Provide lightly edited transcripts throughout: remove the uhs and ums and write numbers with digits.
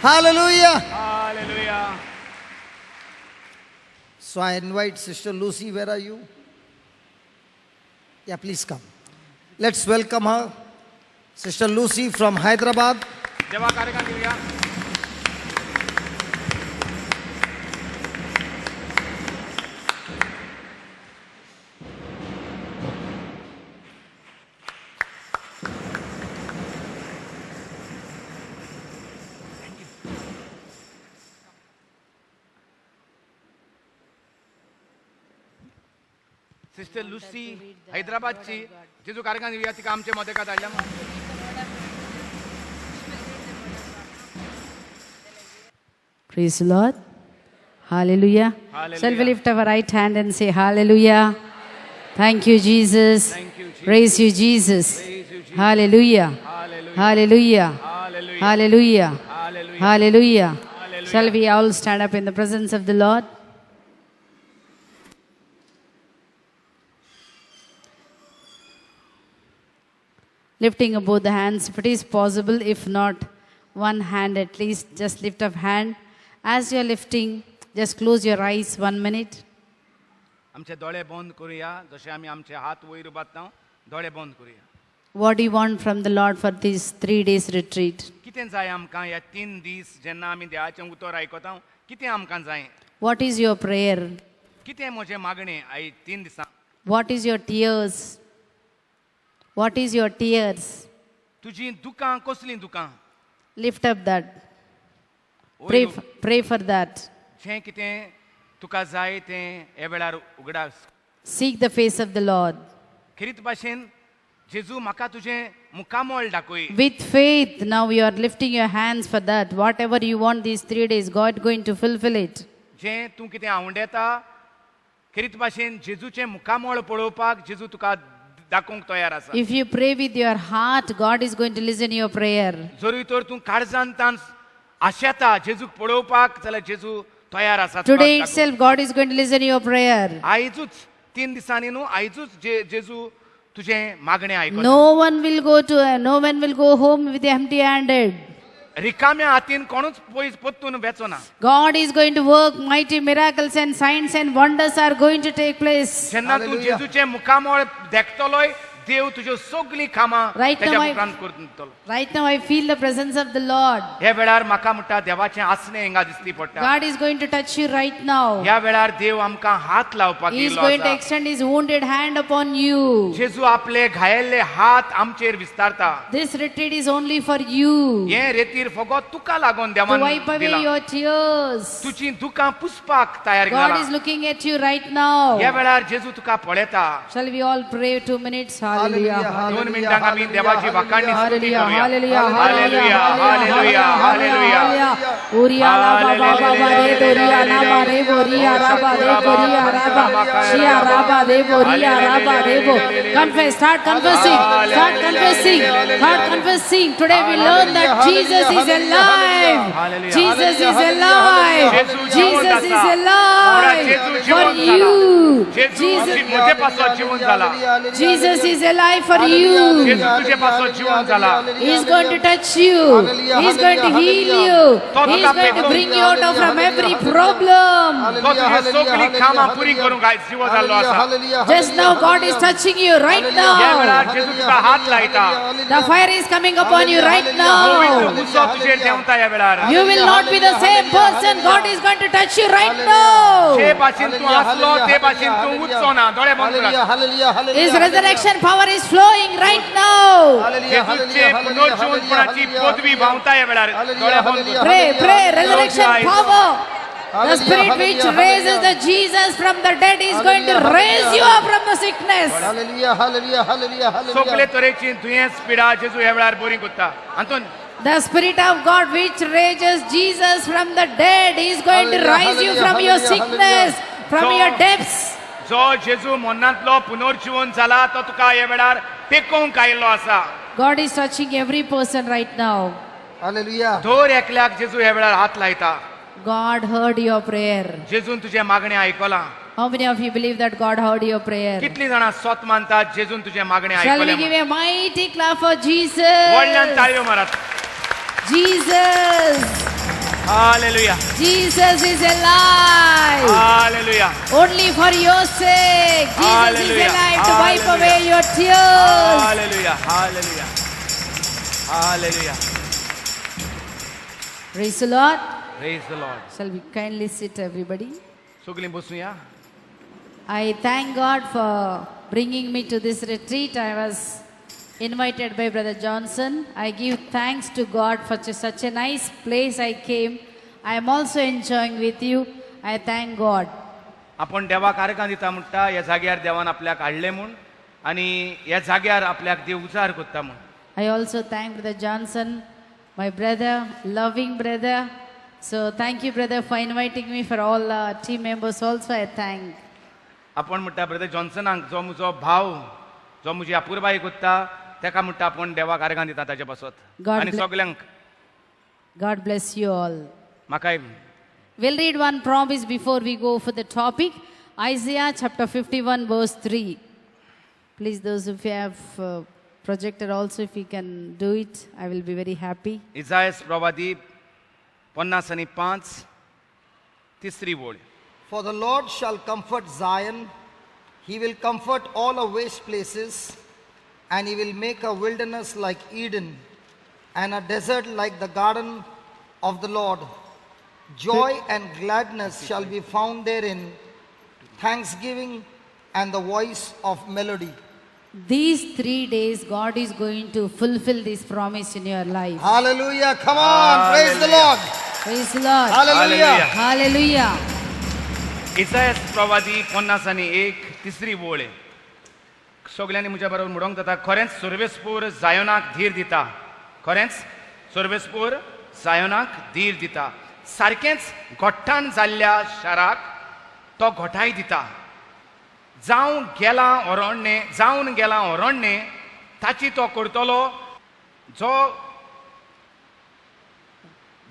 Hallelujah. Hallelujah. So I invite Sister Lucy. Where are you? Yeah, please come. Let's welcome her. Sister Lucy from Hyderabad. जेव्हा कार्यक्रम घेऊया. Sister Lucy हैदराबादची जेजू कार्यक्रम घेऊया तिका आमचे मदकात आयल्या. Praise the Lord. Hallelujah. Hallelujah. Shall we lift our right hand and say hallelujah? Thank you, Jesus. Thank you, Jesus. Praise you, Jesus. Praise you, Jesus. Hallelujah. Hallelujah. Hallelujah. Hallelujah. Hallelujah. Hallelujah. Hallelujah. Hallelujah. Shall we all stand up in the presence of the Lord? Lifting up both the hands, if it is possible, if not, one hand at least, just lift up hand. As you are lifting, just close your eyes 1 minute. आमचे दोळे बंद करूया. जसे आम्ही आमचे हात वयर उबारता दोळे बंद करूया. What do you want from the Lord for this 3 days retreat? कितें जाय आमकां या 3 दीस जेन्ना आमी देवाचें उतर आयकता कितें आमकां जाय. What is your prayer? कितें म्हजें मागणें आय 3 दिसां. What is your tears? What is your tears? तुजीं दुकां कसलीं दुकां. Lift up that. Pray for that. जें कितें तुका जाय तें हे वेळार उगडास. Seek the face of the Lord. खरीत भाशेन जेजू म्हाका तुजें मुखामोळ दाखय. With faith, now you are lifting your hands for that. Whatever you want these 3 days, God going to fulfill it. जें तूं कितें आवडटा खरीत भाशेन जेजूचें मुखामोळ पळोवपाक जेजू तुका दाखोवंक तयार आसा. If you pray with your heart, God is going to listen your prayer. जरी तर तूं काळजांतान आशेता जेजूक पळोवपाक जाल्यार जेजू तयार आसा. Today itself, God is going to listen your prayer. आयजूच 3 दिसांनी न्हू आयजूच जेजू तुजें मागणें आयकता. No one will go home with empty-handed. रिकाम्या हातीन कोणूच पयस पोत्तून वेचोना. God is going to work mighty miracles and signs and wonders are going to take place. जेन्ना तूं जेजूचें मुखामोळ देखतलोय देव तुज्यो सगलीं कामां Right तेज्या now I- मुखार करतलो. Right now I feel the presence of the Lord. ह्या वेळार म्हाका म्हणटा देवाचें आसणें हिंगा दिसती पडटा. God is going to touch you right now. ह्या वेळार देव आमकां हात लावपाक He is येयलो going to आसा. extend his wounded hand upon you. जेजू आपले घायल्ले हात आमचेर विस्तारता. This retreat is only for you. हे रेतीर फकत तुका लागून To देवान wipe away दिला. your tears. तुझी दुकां पुसपाक तयार God is केला. looking at you right now. ह्या वेळार जेजू तुका पळयता. Shall we all pray 2 minutes? Hallelujah. 2 मिनिटांक आमी देवाची वाखाणणी स्तुती Hallelujah, करूया. hallelujah, Hallelujah, hallelujah, hallelujah. Uriya la ba ba ba ba re doriya na ba re boriya ra ba re boriya ra ba shia ra ba re boriya ra ba re bo. Confess, start confessing, start confessing, start confessing. Today we learn that Jesus is alive. Jesus is alive. Jesus is alive for you. जेजू म्हजे पासो जीवन जाला. Jesus is alive for you. जेजू तुझे पासो जीवन जाला. He is going to touch you. He is going to heal you. He is going to bring you out of from every problem. तो तुझे सगलीं कामां पुरी करूंक जीवन जाल्लो आसा. Just now God is touching you right ह्या वेळार now. जेजू तुका हात लायता. The fire is coming upon you right पवित्र now. उत्सव तुझेर देंवता ह्या वेळार. You will not be the same person. God is going to touch you right now. जे भाशेन तूं आसलो ते भाशेन तूं उठचो ना. दोळे बंद कर. His resurrection power is flowing right now. जेजूचे पुनर्जीवनपणाची पदवी भावता ह्या वेळार. दोळे बंद कर. Pray, resurrection power. The spirit which raises the Jesus from the dead is going to raise you up from the sickness. सगळे तरेची दुयेंस पिडा जेजू ह्या वेळार बरी करता. हातून The Spirit of God which raises Jesus from the dead is going to rise you from your sickness, from your depths. जो जेजू मरणांतलो पुनर्जीवन जाला तो तुका ह्या वेळार पेकोवंक आयिल्लो आसा. God is touching every person right now. दर एकल्याक जेजू ह्या वेळार हात लायता. God heard your prayer. जेजून तुझे मागणें आयकलां. How many of you believe that God heard your prayer? कितलीं जाणां स्वत मानतात जेजून तुझे मागणें Shall we आयकलें. give a mighty clap for Jesus? व्हडल्यान ताळयो मारात. Jesus. Hallelujah. Jesus is alive. Hallelujah. Only for your sake. Jesus Hallelujah. is alive to wipe Hallelujah. away your tears. Hallelujah. Hallelujah. Hallelujah. Praise the Lord. Praise the Lord. Shall we kindly sit, everybody? सगळीं बसूया. I thank God for bringing me to this retreat. I was invited by Brother Johnson. I give thanks to God for such a nice place I came. I am also enjoying with you. I thank God. आपण देवाक आर्गां दिता म्हणटा ह्या जाग्यार देवान आपल्याक हाडले म्हूण आनी ह्या जाग्यार आपल्याक देव उजार करता म्हूण. I also thank Brother Johnson, my brother, loving brother. So thank you, brother, for inviting me. For all team members also, I thank. आपण म्हणटा ब्रदर जॉन्सनाक जो म्हजो भाव जो म्हजी आपुरबाई कोत्ता तेका म्हणटा आपण देवाक आर्गां दिता ताचे पासत God आनी bless- सगल्यांक God bless you all. म्हाकाय. We'll read one promise before we go for the topic. Isaiah chapter 51 verse 3. Please, those if you have projector also, if you can do it, I will be very happy. इसायास प्रवादी 50:5 तिसरी ओळ. For the Lord shall comfort Zion, he will comfort all her waste places, and he will make a wilderness like Eden, and a desert like the garden of the Lord. Joy and gladness shall be found therein, thanksgiving and the voice of melody. These 3 days, God is going to fulfill this promise in your life. Hallelujah. Come on. Praise the Lord. Praise the Lord. Hallelujah. Hallelujah. इसायास प्रवादी 50:1 तिसरी ओळ. सगल्यांनी म्हज्या बरोबर म्हणूंक जाता खरेंच सर्वेस्पूर जायोनाक धीर दिता. खरेंच सर्वेस्पूर जायोनाक धीर दिता. सारकेंच घोट्टाण जाल्ल्या शाराक तो घोटाय दिता. जावन गेला ओरोणणे ताची तो करतलो जो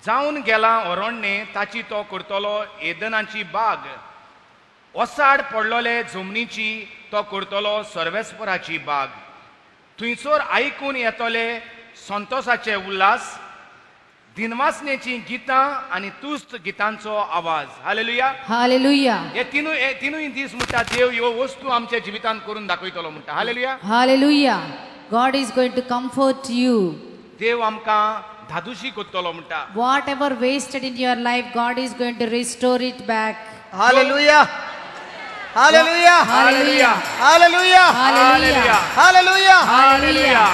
जावन गेला ओरोणणे ताची तो करतलो एदनाची बाग. ओसाड पडलोले जमनीची तो करतलो सर्वेस्पराची बाग. थंयसर आयकून येतले संतोषाचे उल्हास, दिनवासनेची गितां आनी तुस्त गितांचो आवाज. हालेलुया. Hallelujah. हे तिनूय दीस म्हणटा देव ह्यो वस्तू आमच्या जिवितांत करून दाखयतलो म्हणटा. Hallelujah. Hallelujah. God is going to comfort you. देव आमकां धादुशी करतलो म्हणटा. Whatever wasted in your life, God is going to restore it back. Hallelujah. Hallelujah. Hallelujah. Hallelujah. Hallelujah. Hallelujah. Hallelujah.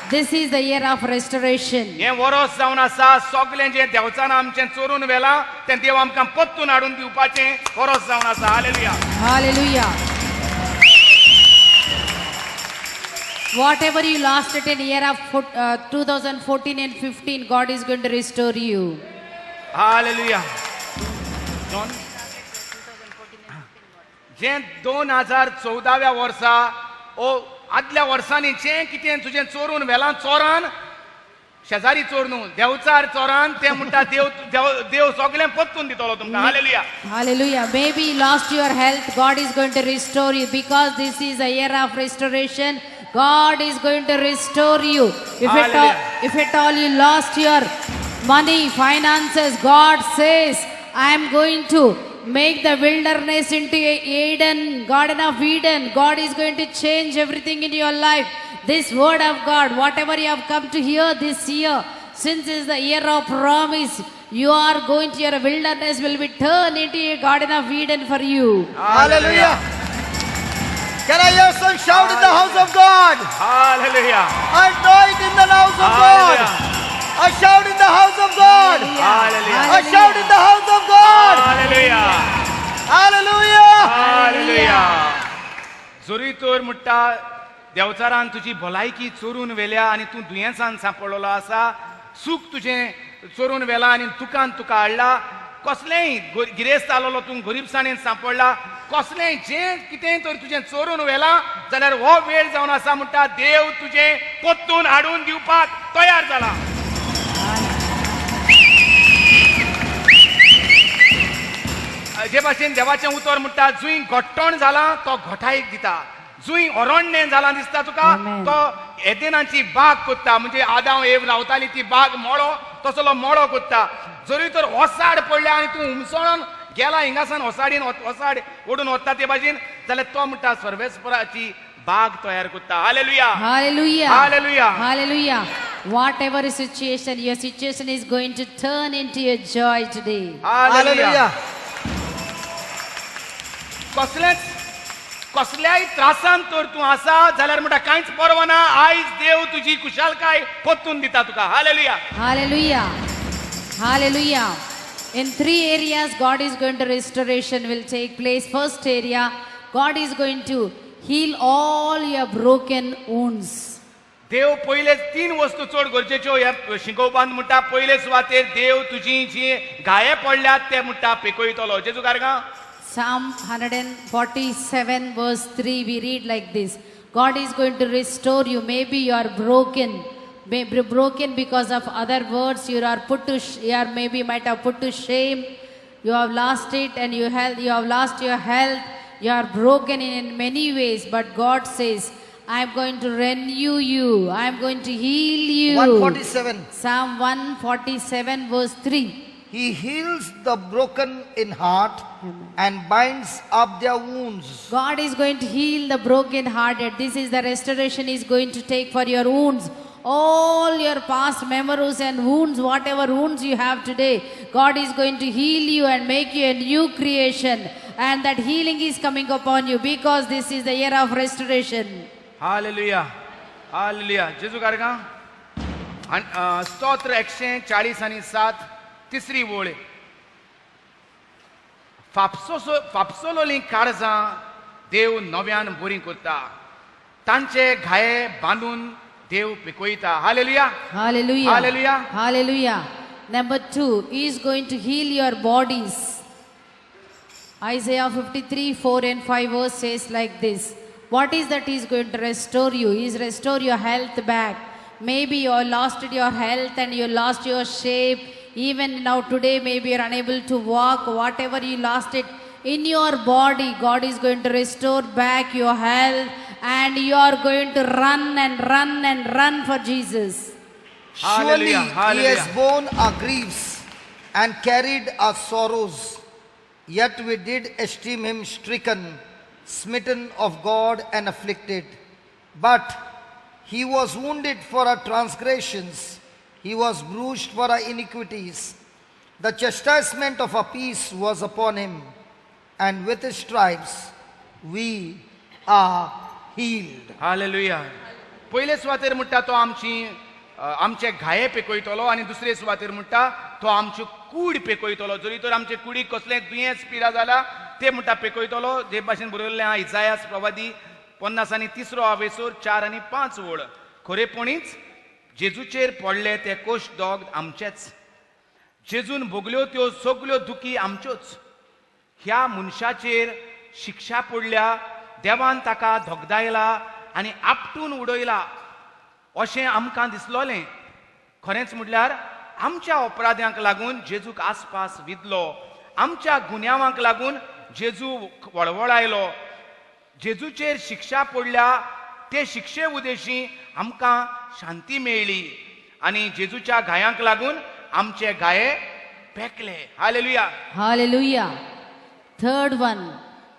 This is the year of restoration. हे वरोस जावन आसा सगळें जें देवचान आमचें चोरून व्हेलां तें देव आमकां पत्तून हाडून दिवपाचें वरोस जावन आसा. Hallelujah. Hallelujah. Whatever you lost it in year of 2014 and 15, God is going to restore you. Hallelujah. जें 2014व्या वर्सा आदल्या वर्सांनी जें कितें तुजें चोरून व्हेलां चोरान, शेजारी चोर न्हू देवचार चोरान, तें म्हणटा देव सगळें पत्तून दितलो तुमकां. Hallelujah. Hallelujah. Maybe you lost your health. God is going to restore you because this is a year of restoration. God is going to restore you. If at all you lost your money, finances, God says, I am going to make the wilderness into Eden, Garden of Eden. God is going to change everything in your life. This word of God, whatever you have come to hear this year, since it's the year of promise, you are going to your wilderness will be turned into a Garden of Eden for you. Hallelujah. Can I hear some shout in the house of God? Hallelujah. I know it in the house of God. A shout in the house of God. Hallelujah. A shout in the house of God. Hallelujah. Hallelujah. Hallelujah. जोरी तोर म्हणटा देवचारान तुजी भलायकी चोरून व्हेल्या आनी तूं दुयेंसान सांपडलेलो आसा. सूख तुजें चोरून व्हेलां आनी तुका हाडला. कसलेंय गिरेस्त आलोलो तूं गरीबसाणेन सांपडला. कसलेंय जें कितेंय तर तुजें चोरून व्हेलां जाल्यार हो वेळ जावन आसा म्हणटा देव तुजें पोत्तून हाडून दिवपाक तयार जाला. जे भाशेन देवाचें उतर म्हणटा जुंय घोट्टण जालां तो घोटायेक दिता. जुंय ओरोंडणे जाला दिसता तुका Amen. तो एदेनाची बाग कोत्ता म्हणजे आदाम एव रावताली ती बाग मोळो तसलो मोळो कोत्ता जरी तर ओसाड पडल्या आनी तूं हुमसळून गेला हिंगासान ओसाडीन ओसाड ओडून वता ते भाशेन जाल्यार तो म्हणटा सर्वेस्पराची बाग तयार कोत्ता hallelujah Hallelujah. Hallelujah. Hallelujah. Whatever is situation, your situation is going to turn into your joy today. Hallelujah कसल्याय त्रासान तर तूं आसा जाल्यार म्हणटा कांयच परवाना आयज देव तुजी कुशालकाय पोत्तून दिता तुका hallelujah Hallelujah. Hallelujah. In 3 areas, God is going to restoration will take place. First area, God is going to heal all your broken wounds. देव पयले 3 वस्तू चड गरजेच्यो ह्या शिकोवपान म्हणटा पयले सुवातेर देव तुजी जी घाये पडल्यात ते म्हणटा पेकयतलो जेजू कारगा Psalm 147 verse 3 we read like this. God is going to restore you. Maybe you are broken. Maybe broken because of other words. You are put to you are maybe might have put to shame. You have lost it and you have lost your health. You are broken in many ways. But God says, I am going to renew you. I am going to heal you. 147. Psalm 147 verse 3. He heals the broken in heart and binds up their wounds. God is going to heal the broken hearted. This is the restoration He is going to take for your wounds. All your past memories and wounds, whatever wounds you have today, God is going to heal you and make you a new creation. And that healing is coming upon you because this is the year of restoration. Hallelujah hallelujah जेजू कारगा स्तोत्र 140 आणि 7 तिसरी ओळ फापसोलोली काळजां देव नव्यान बरी करता तांचे घाये बांदून देव पिकोयता hallelujah Hallelujah. Hallelujah. Hallelujah. Number 2, He is going to heal your bodies. Isaiah 53, 4 and 5 verse says like this. What is that He is going to restore you? He is restore your health back. Maybe you lost your health and you lost your shape. Even now today maybe you are unable to walk. Whatever you lost it in your body, God is going to restore back your health and you are going to run and run and run for Jesus. Surely Hallelujah, He hallelujah. has borne our griefs and carried our sorrows. Yet we did esteem Him stricken, smitten of God and afflicted. But He was wounded for our transgressions. He was bruised for our iniquities. The chastisement of our peace was upon Him, and with His stripes we are healed. Hallelujah पयले सुवातेर म्हणटा तो आमचे घाये पेकयतलो आणि दुसरे सुवातेर म्हणटा तो आमची कूड पेकयतलो जरी तर आमचे कुडीक कसले दुयेंस पिडा जाला ते म्हणटा पेकयतलो जे भाशेन बरयल्लें आहा इसायास प्रवादी 50 आणि 3 आवेसूर 4 आणि 5 ओळ खरेपणीच जेजूचेर पडले ते कोश दोग आमचेच जेजून भोगल्यो त्यो सगल्यो दुखी आमच्योच ह्या मनशाचेर शिक्षा पडल्या देवान ताका धोगदायला आनी आपटून उडयला अशें आमकां दिसलोलें खरेंच म्हटल्यार आमच्या अपराध्यांक लागून जेजूक आसपास विदलो आमच्या गुन्यांवांक लागून जेजू वळवळायलो जेजूचेर शिक्षा पडल्या ते शिक्षे उदेशी आमकां शांती मेळ्ळी आनी जेजूच्या घायांक लागून आमचे घाये पेकले hallelujah Hallelujah. Third one,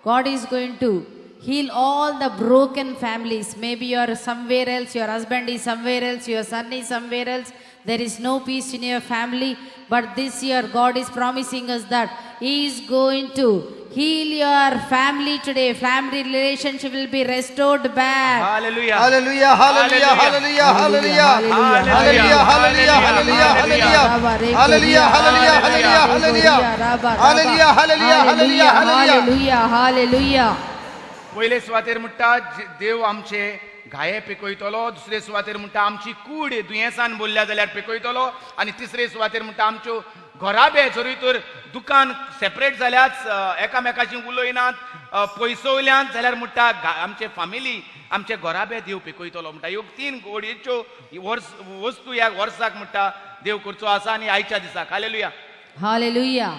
God is going to heal all the broken families. Maybe you are somewhere else, your husband is somewhere else, your son is somewhere else. There is no peace in your family. But this year, God is promising us that He is going to heal your family today. Family relationship will be restored back. Hallelujah Hallelujah, hallelujah, hallelujah, hallelujah, hallelujah, hallelujah, hallelujah, hallelujah, hallelujah, hallelujah, hallelujah, hallelujah, hallelujah, hallelujah, hallelujah. Hallelujah. पयले सुवातेर म्हणटा देव आमचे घाये पेकयतलो दुसरे सुवातेर म्हणटा आमची कूड दुयेंसान बोल्ल्या जाल्यार पेकयतलो आनी तिसरे सुवातेर म्हणटा आमच्यो घराबे जरी तर दुकान सेपरेट जाल्याच एकामेकाची उलयनात पयसवल्यांत जाल्यार म्हणटा आमचे फामिली आमचे घराबे देव पेकयतलो म्हणटा ह्यो 3 घोडयेच्यो वस्तू ह्या वर्साक म्हणटा देव करचो आसा आनी आयच्या दिसाक hallelujah Hallelujah.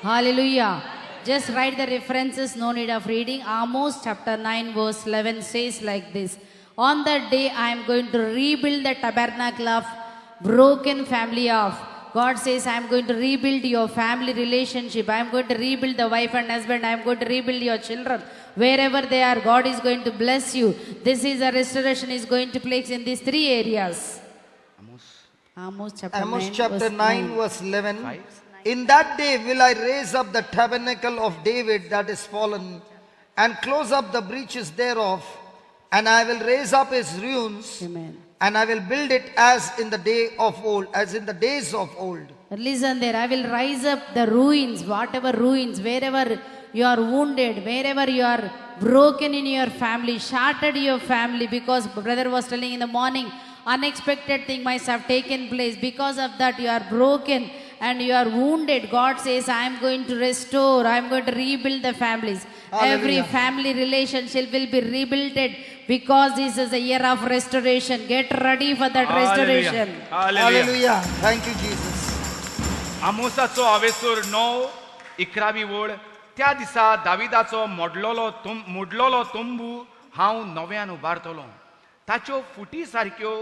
Hallelujah. Just write the references, no need of reading. Amos chapter 9 verse 11 says like this. On that day I am going to rebuild the tabernacle of broken family of. God says, I am going to rebuild your family relationship. I am going to rebuild the wife and husband. I am going to rebuild your children. Wherever they are, God is going to bless you. This is a restoration is going to place in these three areas. Amos chapter 9 verse 11. In that day will I raise up the tabernacle of David that is fallen, and close up the breaches thereof, and I will raise up his ruins. Amen. And I will build it as in the day of old, as in the days of old. Listen there, I will rise up the ruins, whatever ruins, wherever you are wounded, wherever you are broken in your family, shattered your family, because brother was telling in the morning, unexpected thing might have taken place. Because of that you are broken and you are wounded. God says, I am going to restore, I am going to rebuild the families. Hallelujah. Every family relationship will be rebuilt because this is a year of restoration. Get ready for that restoration. Hallelujah. Thank you, Jesus. आमोसाचो हावेसूर 9:11 वळ. त्या दिसा दाविदाचो मोडलोलो तंबू हांव नव्यान उबारतलो. ताच्यो फुटी सारक्यो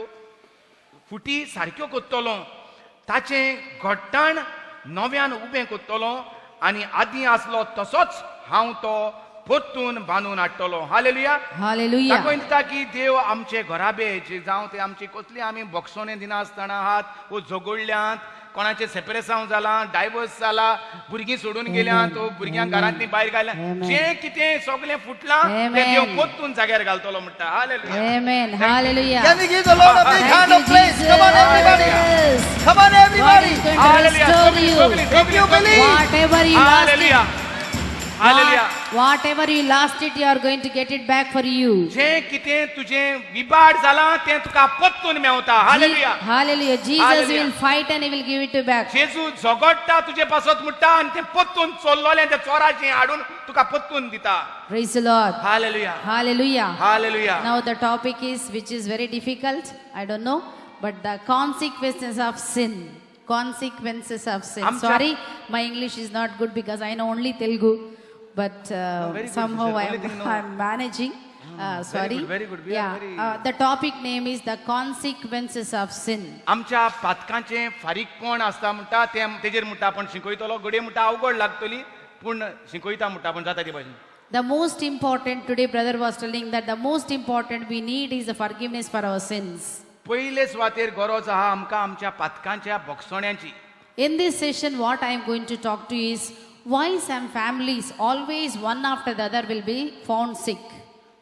कोत्तलो. ताचें घट्टण नव्यान उबें कोत्तलो आनी आदीं आसलो तसोच हांव तो पोत्तून बांदून हाडटलो. हालेलुया. हालेलुया. दाखोवन दिता की देव आमचे घराबे जावं ते आमची कसली आमी बक्षोने दिना आसतना आहात वो झगडल्यांत, कोणाचे सेपरेशन जाला, डायवर्स जाला, भुरगीं सोडून गेल्यांत, वो भुरग्यांक घरांतली भायर घाल्या, जें कितें सगळें फुटलां तें देव पोत्तून जाग्यार घालतलो म्हणटा. Hallelujah. Amen. Hallelujah. Can we give the Lord a big hand of praise? Come on, everybody. Come on, God everybody. is going to restore you. If you believe. Whatever you lost it, hallelujah. whatever you lost it, you are going to get it back for you. जें कितें तुजें विबाड जालां तें तुका पोत्तून Mewat. Hallelujah. Hallelujah. Jesus Hallelujah. will fight and he will give it to you back. जेजू झगडटा तुजे पासत म्हणटा आनी तें पोत्तून चोरलोलें तें चोराचें हाडून तुका पोत्तून दिता. Praise the Lord. Hallelujah. Hallelujah. Hallelujah. Now the topic is, which is very difficult, I don't know, but the consequences of sin. Consequences of sin. Sorry, my English is not good because I know only Telugu, but somehow I'm managing. Sorry. Very good. Yeah. The topic name is the consequences of sin. आमच्या पातकांचें फारीकपण आसता म्हणटा तेजेर म्हणटा आपण शिकयतलो. घडये म्हणटा अवघड लागतली पूण शिकयता म्हणटा पण जाता ती भाशेन. The most important, today brother was telling that the most important we need is the forgiveness for our sins. पयले सुवातेर गरज आहा आमकां आमच्या पातकांच्या भोगसोण्यांची. In this session, what I am going to talk to is why some families always one after the other will be found sick.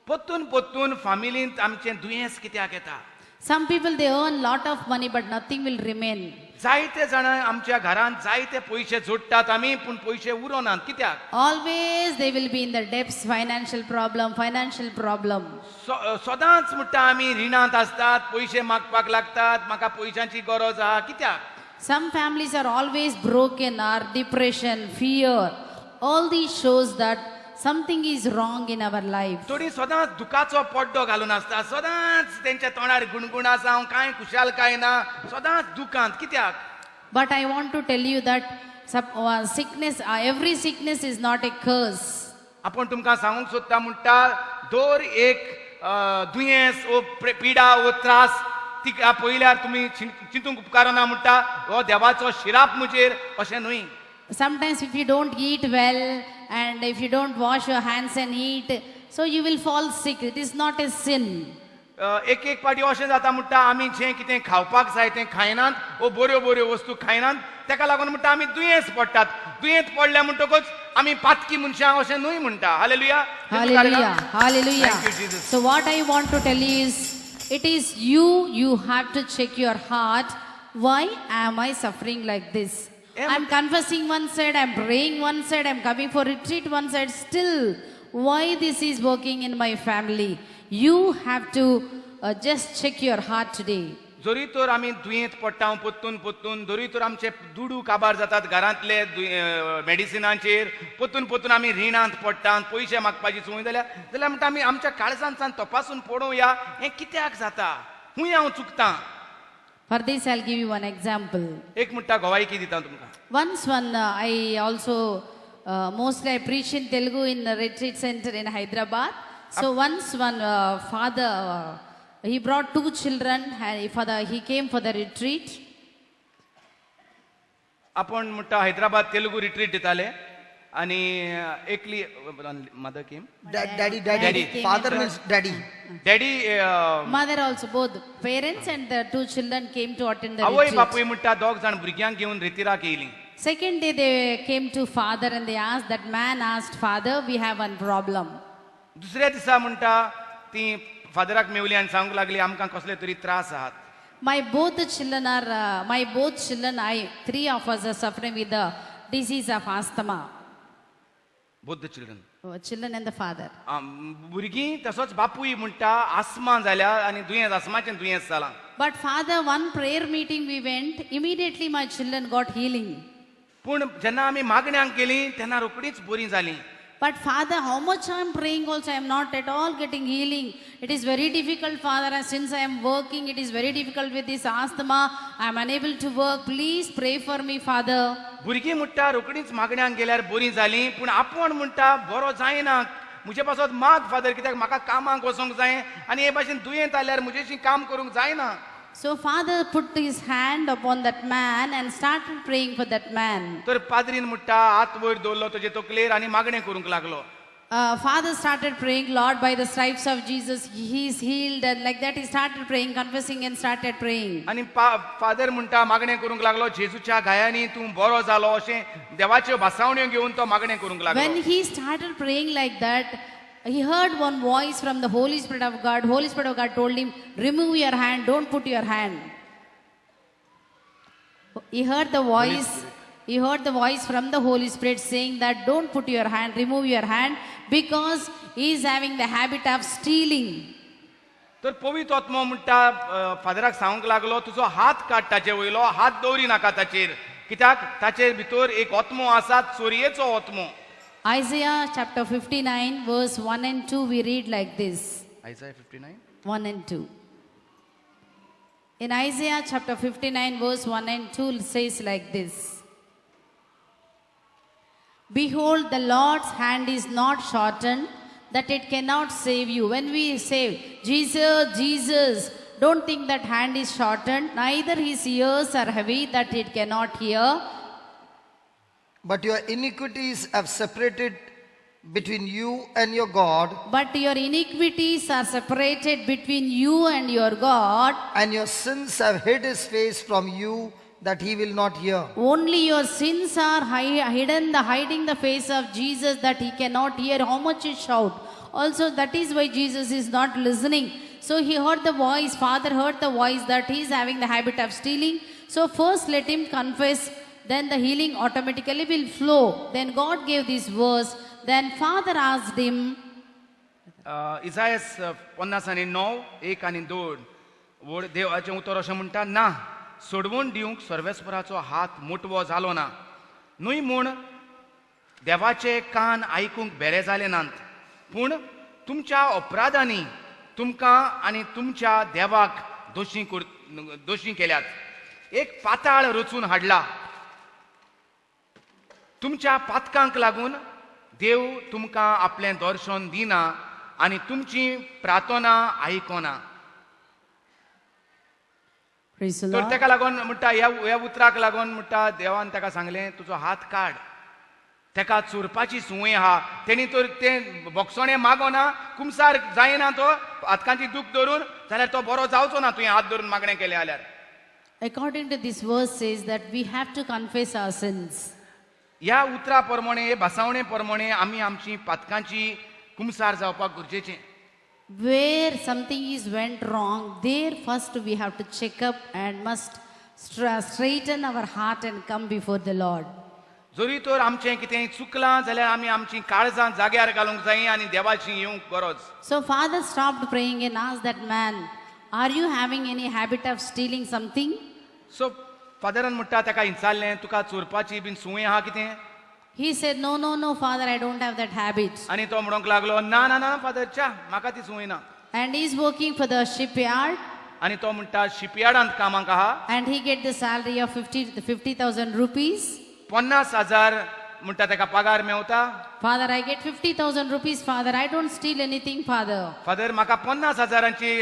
पोत्तून फॅमिलींत आमचें दुयेंस कित्याक येता? Some people they earn lot of money but nothing will remain. जायते जाण आमच्या घरांत जायते पयशे जोडटात आमी पूण पयशे उरोनात. कित्याक? Always they will be in the debts, financial problem. सदांच म्हणटा आमी रिणांत आसतात, पयशे मागपाक लागतात, म्हाका पयशांची गरज आहा. कित्याक? Some families are always broken or depression, fear. All these shows that something is wrong in our life. थोडी सदांच दुखाचो पड्डो घालून आसता, सदांच तेंच्या तोंडार गुणगुण आसा, हांव कांय खुशालकाय ना, सदांच दुखांत. कित्याक? But I want to tell you that sickness, every sickness is not a curse. आपण तुमकां सांगूंक सोदता म्हणटा दर एक दुयेंस ओ पिडा ओ त्रास तिका पयल्यार तुमी चिंतूंक उपकारना म्हणटा हो देवाचो शिराप मुजेर अशें न्हय. Sometimes if you don't eat well and if you don't wash your hands and eat, so you will fall sick. It is not a sin. एक पाटी अशें जाता म्हणटा आमी जें कितें खावपाक जाय तें खायनात, ओ बऱ्यो वस्तू खायनात, तेका लागून म्हणटा आमी दुयेंस पडटात. दुयेंत पडल्या म्हणटकच आमी पातकी मनशां अशें न्हय म्हणटा. Hallelujah. Hallelujah. Thank you, Jesus. So what I want to tell you is, it is you have to check your heart. Why am I suffering like this? I'm confessing one side, I'm praying one side, I'm coming for retreat one side. Still, why this is working in my family? You have to just check your heart today. जरी तर आमी दुयेंत पडटा पोत्तून जरी तर आमचे दुडू काबार जातात घरांतले मेडिसिनांचेर, पोत्तून आमी रिणांत पडटात, पयशे मागपाची संवय जाल्यार म्हणटा आमी आमच्या काळजांतल्यान तपासून पळोवया हें कित्याक जाता, खूंय हांव चुकतां. For this I'll give you one example. एक म्हणटा गवायकी दिता तुमकां. Once I also Mostly I preach in Telugu in the retreat center in Hyderabad. So once one father, he brought 2 children, and he came for the retreat. आपण म्हणटा Hyderabad Telugu retreat दिताले आणि एकली mother came Daddy. Daddy. Father means daddy. Daddy Mother also, both parents and the 2 children came to attend the आवय retreat. बापूय म्हणटा दोग जाण भुरग्यांक घेवन रितीराक येयली. Second day they came to father and they asked, that man asked, father, we have one problem. दुसऱ्या दिसा म्हणटा ती फादराक मेवली आनी सांगूंक लागली आमकां कसले तरी त्रास आहात. My both children, 3 of us are suffering with the disease of asthma. Buddha children Children and the father. भुरगीं तसोच बापूय म्हणटा आस्मा जाल्या आनी दुयेंस आस्माचें दुयेंस जालां. But father, one prayer meeting we went, immediately my children got healing. पूण जेन्ना आमी मागण्यांक केली तेन्ना रोकडीच बरी जालीं. But father, how much I am praying also, I am not at all getting healing. It is very difficult, father, and since I am working, it is very difficult with this asthma. I am unable to work. Please pray for me, father. भुरगीं म्हणटा रोकडीच मागण्यांक गेल्यार बरी जालीं पूण आपूण म्हणटा बरो जायना. म्हजे पासत माग फादर, कित्याक म्हाका कामाक वचोंक जाय आनी हे भाशेन दुयेंत आल्यार म्हजेशी काम करूंक जायना. So father put his hand upon that man and started praying for that man. तर पाद्रीन म्हणटा हात वयर दवरलो ताचे तकलेर आनी मागणें करूंक लागलो. Father started praying, Lord, by the stripes of Jesus, he is healed. And like that he started praying, confessing and started praying. आनी फादर म्हणटा मागणें करूंक लागलो जेजूच्या गायांनी तूं बरो जालो अशें देवाच्यो भासावण्यो घेवन तो मागणें करूंक लागलो. When he started praying like that, he heard one voice from the Holy Spirit of God. Holy Spirit of God told him, remove your hand, don't put your hand. He heard the voice from the Holy Spirit saying that don't put your hand, remove your hand, because he is having the habit of stealing. तर पवित्र आत्मा म्हणटा फादराक सांगूंक लागलो तुजो हात काड ताचे वयलो, हात दवरी नाका ताचेर, कित्याक ताचे भितर एक आत्मो आसा, चोरयेचो आत्मो. Isaiah chapter 59 verse 1 and 2 we read like this. Isaiah 59 1 and 2. In Isaiah chapter 59 verse 1 and 2 says like this. Behold, the Lord's hand is not shortened, that it cannot save you. When we say, Jesus, Jesus, don't think that hand is shortened, neither his ears are heavy, that it cannot hear. But your iniquities have separated between you and your God, But your iniquities are separated between you and your God. and your sins have hid his face from you, that he will not hear. Only your sins are hiding the face of Jesus, that he cannot hear how much you shout. Also, that is why Jesus is not listening. So he heard the voice, Father heard the voice that he is having the habit of stealing. So first let him confess, then the healing automatically will flow. Then God gave this verse. Then Father asked him, इसायास 59 1 आणि 2 वड देवाचें उतर अशें म्हणटा ना सोडवून दिवंक सर्वेस्पराचो हात मुटवो जालो ना न्हय म्हूण देवाचे कान आयकूंक बेरे जाले नात पूण तुमच्या अपराधांनी तुमकां आनी तुमच्या देवाक दोशी केल्यात एक पाताळ रचून हाडला तुमच्या पातकांक लागून देव तुमकां आपलें दर्शन दिना आनी तुमची प्रार्थना आयकोना तर ताका लागून म्हणटा ह्या उतराक लागून म्हणटा देवान ताका सांगलें तुजो हात काड ताका चोरपाची संवय आहा तेणी तर तें बोगसोणें मागोना कुमसार जायना तो हातकांची दूख धरून जाल्यार तो बरो जावचो ना तुवें हात धरून मागणें केलें जाल्यार. According to this verse says that we have to confess our sins. ह्या उतरा प्रमाणे भासावणे प्रमाणे आमी आमची पातकांची कुमसार जावपाक गरजेचें. Where something is went wrong, there first we have to check up and must straighten our heart and come before the Lord. जरी तर आमचें कितेंय चुकलां जाल्यार आमी आमची काळजां जाग्यार घालूंक जाय आनी देवाची येवंक गरज. So father stopped praying and asked that man, are you having any habit of stealing something? सो फादरान म्हणटा ताका विचारलें तुका चोरपाची बीन संवय आहा कितें. He said, no, father, I don't have that habit. आनी तो म्हणूंक लागलो ना फादर च्या म्हाका ती संवय ना. And he is working for the shipyard. आनी तो म्हणटा शिपयार्डांत कामाक आहा And he get the salary of 50,000 rupees. 50,000 म्हणटा तेका पगार Mewat. Father, I get 50,000 rupees, Father. I don't steal anything, Father. Father म्हाका 50,000ची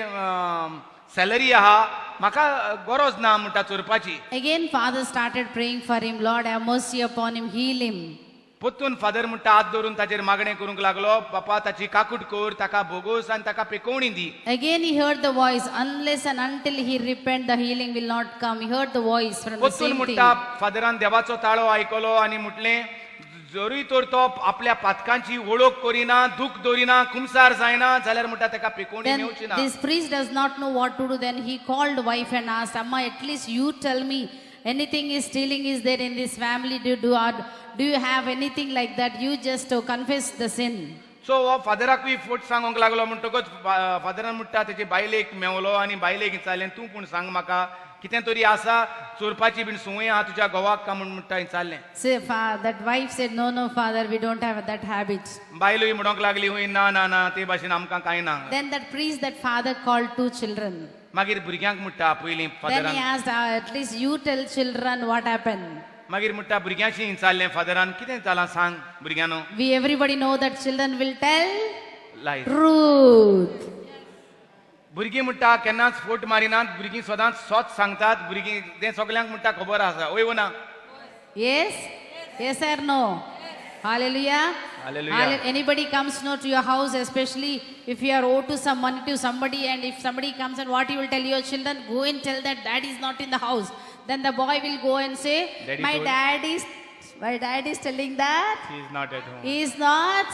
सॅलरी आहा, म्हाका गरज ना म्हणटा चोरपाची. Again, Father started praying for him. Lord, have mercy upon him, heal him. पोत्तून फादर म्हणटा हात धरून ताचेर मागणें करूंक लागलो, बापा ताची काकूट कर, ताका भोगोस आनी ताका पेकोवणी दी. Again, he heard the voice. Unless and until he repent, the healing will not come. He heard the voice from the पोत्तून same thing. म्हणटा फादरान देवाचो ताळो आयकलो आनी म्हटलें, जरी तर तो आपल्या पातकांची वळख करिना, दूख दवरिना, कुमसार जायना जाल्यार म्हणटा ताका पेकोवणी Then मेवची ना. this priest does not know what to do. Then he called wife and asked, Amma, at least you tell me, anything is stealing is there in this family? Do you have anything like that? You just confess the sin. सो हो फादराकूय फोट सांगूंक लागलो म्हणटकच फादरान म्हणटा तेजे बायलेक मेवलो आनी बायलेक विचारलें, तूं पूण सांग म्हाका कितें तरी आसा, चोरपाची बीन संवय आहा तुज्या घोवाक काय म्हूण म्हणटा विचारलें. Say, that wife said, no, Father, we don't have that habit. बायलोय म्हणोंक लागली, हुंय ना ना ना ते भाशेन आमकां कांय ना. Then that priest, that father called 2 children. मागीर भुरग्यांक म्हणटा पयलीं Then he फादरान, asked, at least you tell children what happened. मागीर म्हणटा भुरग्यांशी विचारलें फादरान, कितें जालां सांग भुरग्यानो. We everybody know that children will tell life. truth. भुरगीं म्हणटा केन्नाच फोट मारिनात, भुरगीं सदांच सोच सांगतात, भुरगीं तें सगल्यांक म्हणटा खबर आसा. वय ना? Yes? Yes or no? Hallelujah. Hallelujah. Anybody comes to your house, especially if you are owed to some money to somebody, and if somebody comes and what you will tell your children, go and tell that dad is not in the house. Then the boy will go and say, Daddy my told- dad is telling that He is not at home. he is not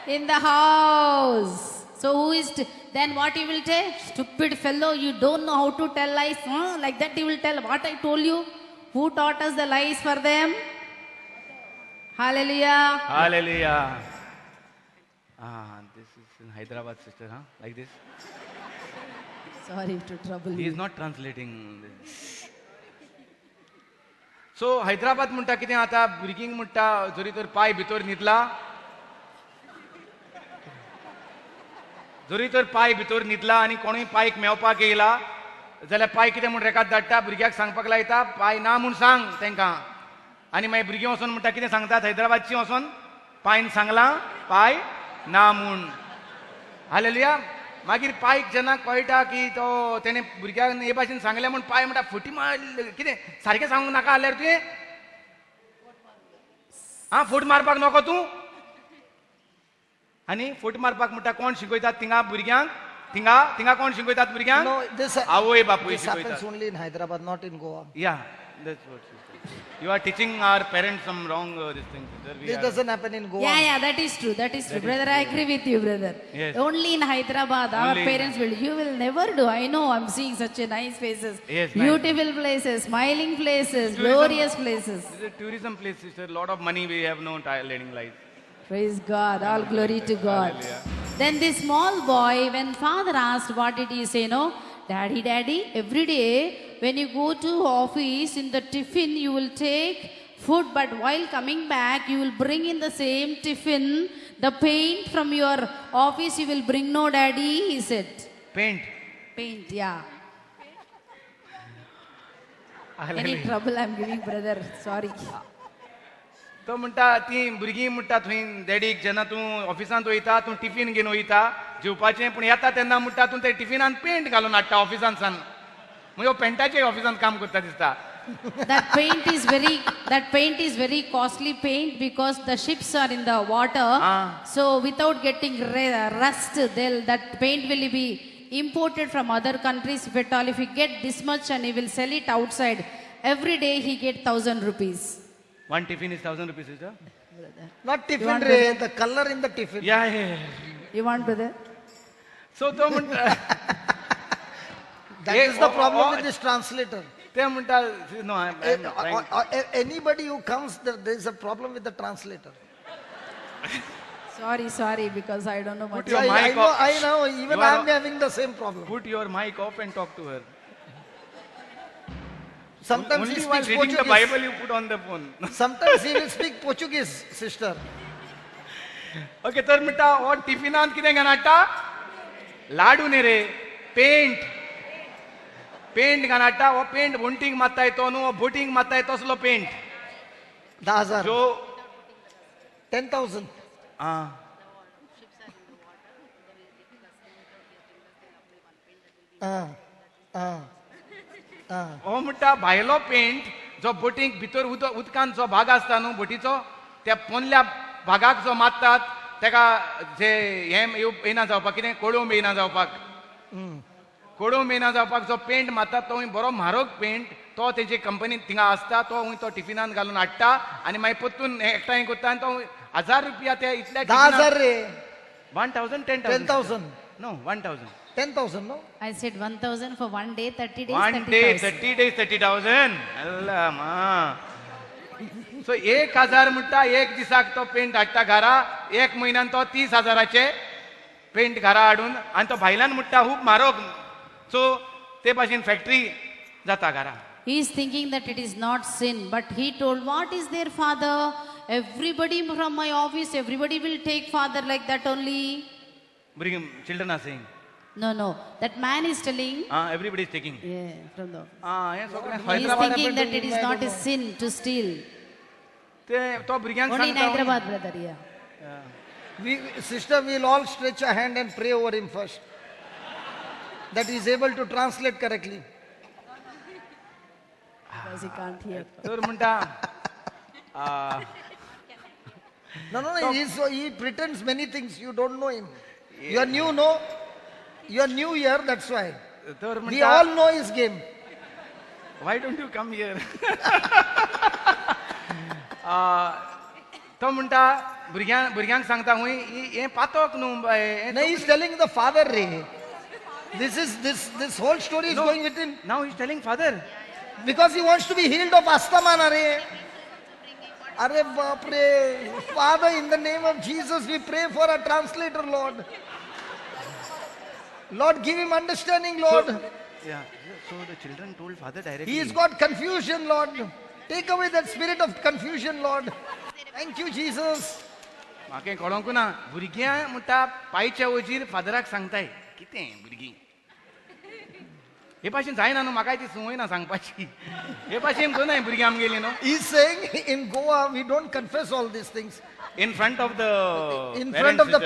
in the house. So who is then what he will tell? Stupid fellow, you don't know how to tell lies. Huh? Like that he will tell what I told you. Who taught us the lies for them? Hallelujah. Hallelujah. This is in Hyderabad, sister, huh? Like this. Sorry to trouble He you. is not translating this. So Hyderabad म्हणटा कितें आता भुरगींक म्हणटा जरी तर पाय भितर न्हिदला, जरी तर पाय भितर न्हिदला आनी कोणूय पायक मेवपाक येयला जाल्यार पाय कितें म्हूण रेकाद धाडटा, भुरग्याक सांगपाक लायता पाय ना म्हूण सांग तांकां. आनी मागीर भुरगीं वचोन म्हणटा कितें सांगतात हैदराबादची वचोन, पायन सांगलां पाय ना म्हूण. हालेलुया. मागीर पायक जेन्ना कळटा की तो तेणे भुरग्याक हे भाशेन सांगलें म्हूण पाय म्हणटा फुटी मार, कितें सारकें सांगूंक नाका जाल्यार तुवें, फूट मारपाक नको तूं. आनी फूट मारपाक म्हणटा कोण शिकयतात थिंगा भुरग्यांक, थिंगा कोण शिकयतात भुरग्यांक? No, this, आवय बापूय this happens शिकयतात. only in Hyderabad, not in Goa. Yeah, that's what she said. You are teaching our parents some wrong this thing. This doesn't happen in Goa. Yeah, that is true. That is true. Brother, I agree with you, brother. Yes. Only in Hyderabad, our Only in- parents will. You will never do. I know, I'm seeing such a nice faces. Yes, Beautiful places, smiling places, glorious places. This is a tourism place, sister. Lot of money we have no learning life. Praise God. All glory to God. Hallelujah. Then this small boy, when father asked, what did he say? No, daddy, every day when you go to office, in the tiffin you will take food, but while coming back you will bring in the same tiffin the paint from your office you will bring. No, daddy, he said. Paint. Paint, yeah. Any Hallelujah. trouble I'm giving, brother? Sorry. तो म्हणटा ती भुरगीं म्हणटा थंय डॅडीक जेन्ना तूं ऑफिसांत वयता तूं टिफीन घेवन वयता जेवपाचें, पूण येता तेन्ना म्हणटा तूं ते टिफिनान पेंट घालून हाडटा ऑफिसांत सान. म्हणजे पेंटाचे ऑफिसांत काम करता दिसता. That paint is very costly paint because the ships are in the water. So without getting rust, that paint will be imported from other countries. If at all, if he get this much and he will sell it outside, every day he get 1,000 rupees. One tiffin is 1,000 rupees, is that? Not tiffin, want Ray, the color in the tiffin. Yeah. You want, brother? So तो म्हणटा That is the problem with this translator. ते म्हणटा no, I'm trying. Anybody who comes, there is a problem with the translator. Sorry, because I don't know much. Put your I mic know, off. I know. Even You are- I am having the same problem. Put your mic off and talk to her. Sometimes Only he while speaks reading the Portuguese. Bible you put on the phone. Sometimes he will speak Portuguese, sister. Okay तर म्हणटा हो टिफिनांत कितें घेवन हाडटा? लाडू न्ही रे, paint घालून हाडटा. हो पेंट वंटीक मारता येतो न्हू, हो बोटींक मारता येतो तसलो पेंट 10,000. जो 10,000. हो म्हणटा भायलो पेंट जो बोटीक भितर उदकांत जो भाग आसता न्हू बोटीचो त्या पोंदल्या भागाक जो मारतात तेका जे हे येना जावपाक कितें कोडूंब येना जावपाक कोडूंब येना जावपाक जो पेंट मारतात तो बरो म्हारग पेंट तो तेजे कंपनीन थिंगा आसता तो तो टिफिनान घालून हाडटा आनी मागीर परतून एकठांय करता आनी तो 1000 रुपया ते इतल्या 10,000 रे. 1000 10,000. No 1000 10,000, no? I said 1,000 for 1 day, 30 days, 1 day 30,000. 30 days 30,000 Allah मा सो 1,000 म्हणटा एक दिसाक तो पेंट हाडटा घरा एक म्हयन्यान तो 30,000चे पेंट घरा हाडून आनी तो भायल्यान म्हणटा खूब म्हारग सो ते भाशेन फॅक्टरी जाता घरा. He is thinking that it is not sin, but he told, what is there, Father? Everybody from my office, everybody will take Father like that only. भुरगीं children are saying No, no. That man is telling, everybody is taking yeah, from the office. हे सगळें He is Hyderabad thinking that it is not a sin to steal. ते तो भुरग्यांक Only in सांगता Hyderabad, brother, yeah. Sister, we'll all stretch a hand and pray over him first. That he is able to translate correctly. Because he can't hear. तर म्हणटा No, he pretends many things. You don't know him. You are new, no? You are new here, that's why. तर We म्हणटा all know his game. Why don't you come here? तो म्हणटा भुरग्यांक सांगता हुंय हे पातोक न्हू No, he's telling the father, Ray. This whole story is going within. Now he is telling father Because he wants to be healed of asthma, Ray. Arre Bapre. Father, in the name of Jesus, we pray for a translator, Lord. Lord, give him understanding, Lord. So the children told father directly. He's got confusion, Lord. Take away that spirit of confusion, Lord. Thank you, Jesus. म्हाका कळोंक ना भुरग्यां म्हणटा पांयच्या वजीर फादराक सांगताय कितें भुरगीं हे भाशेन जायना न्हू म्हाकाय ती संवय ना सांगपाची हे भाशेन दोनाय भुरगीं आमगेली न्हू He's saying in Goa, we don't confess all these things. in front of the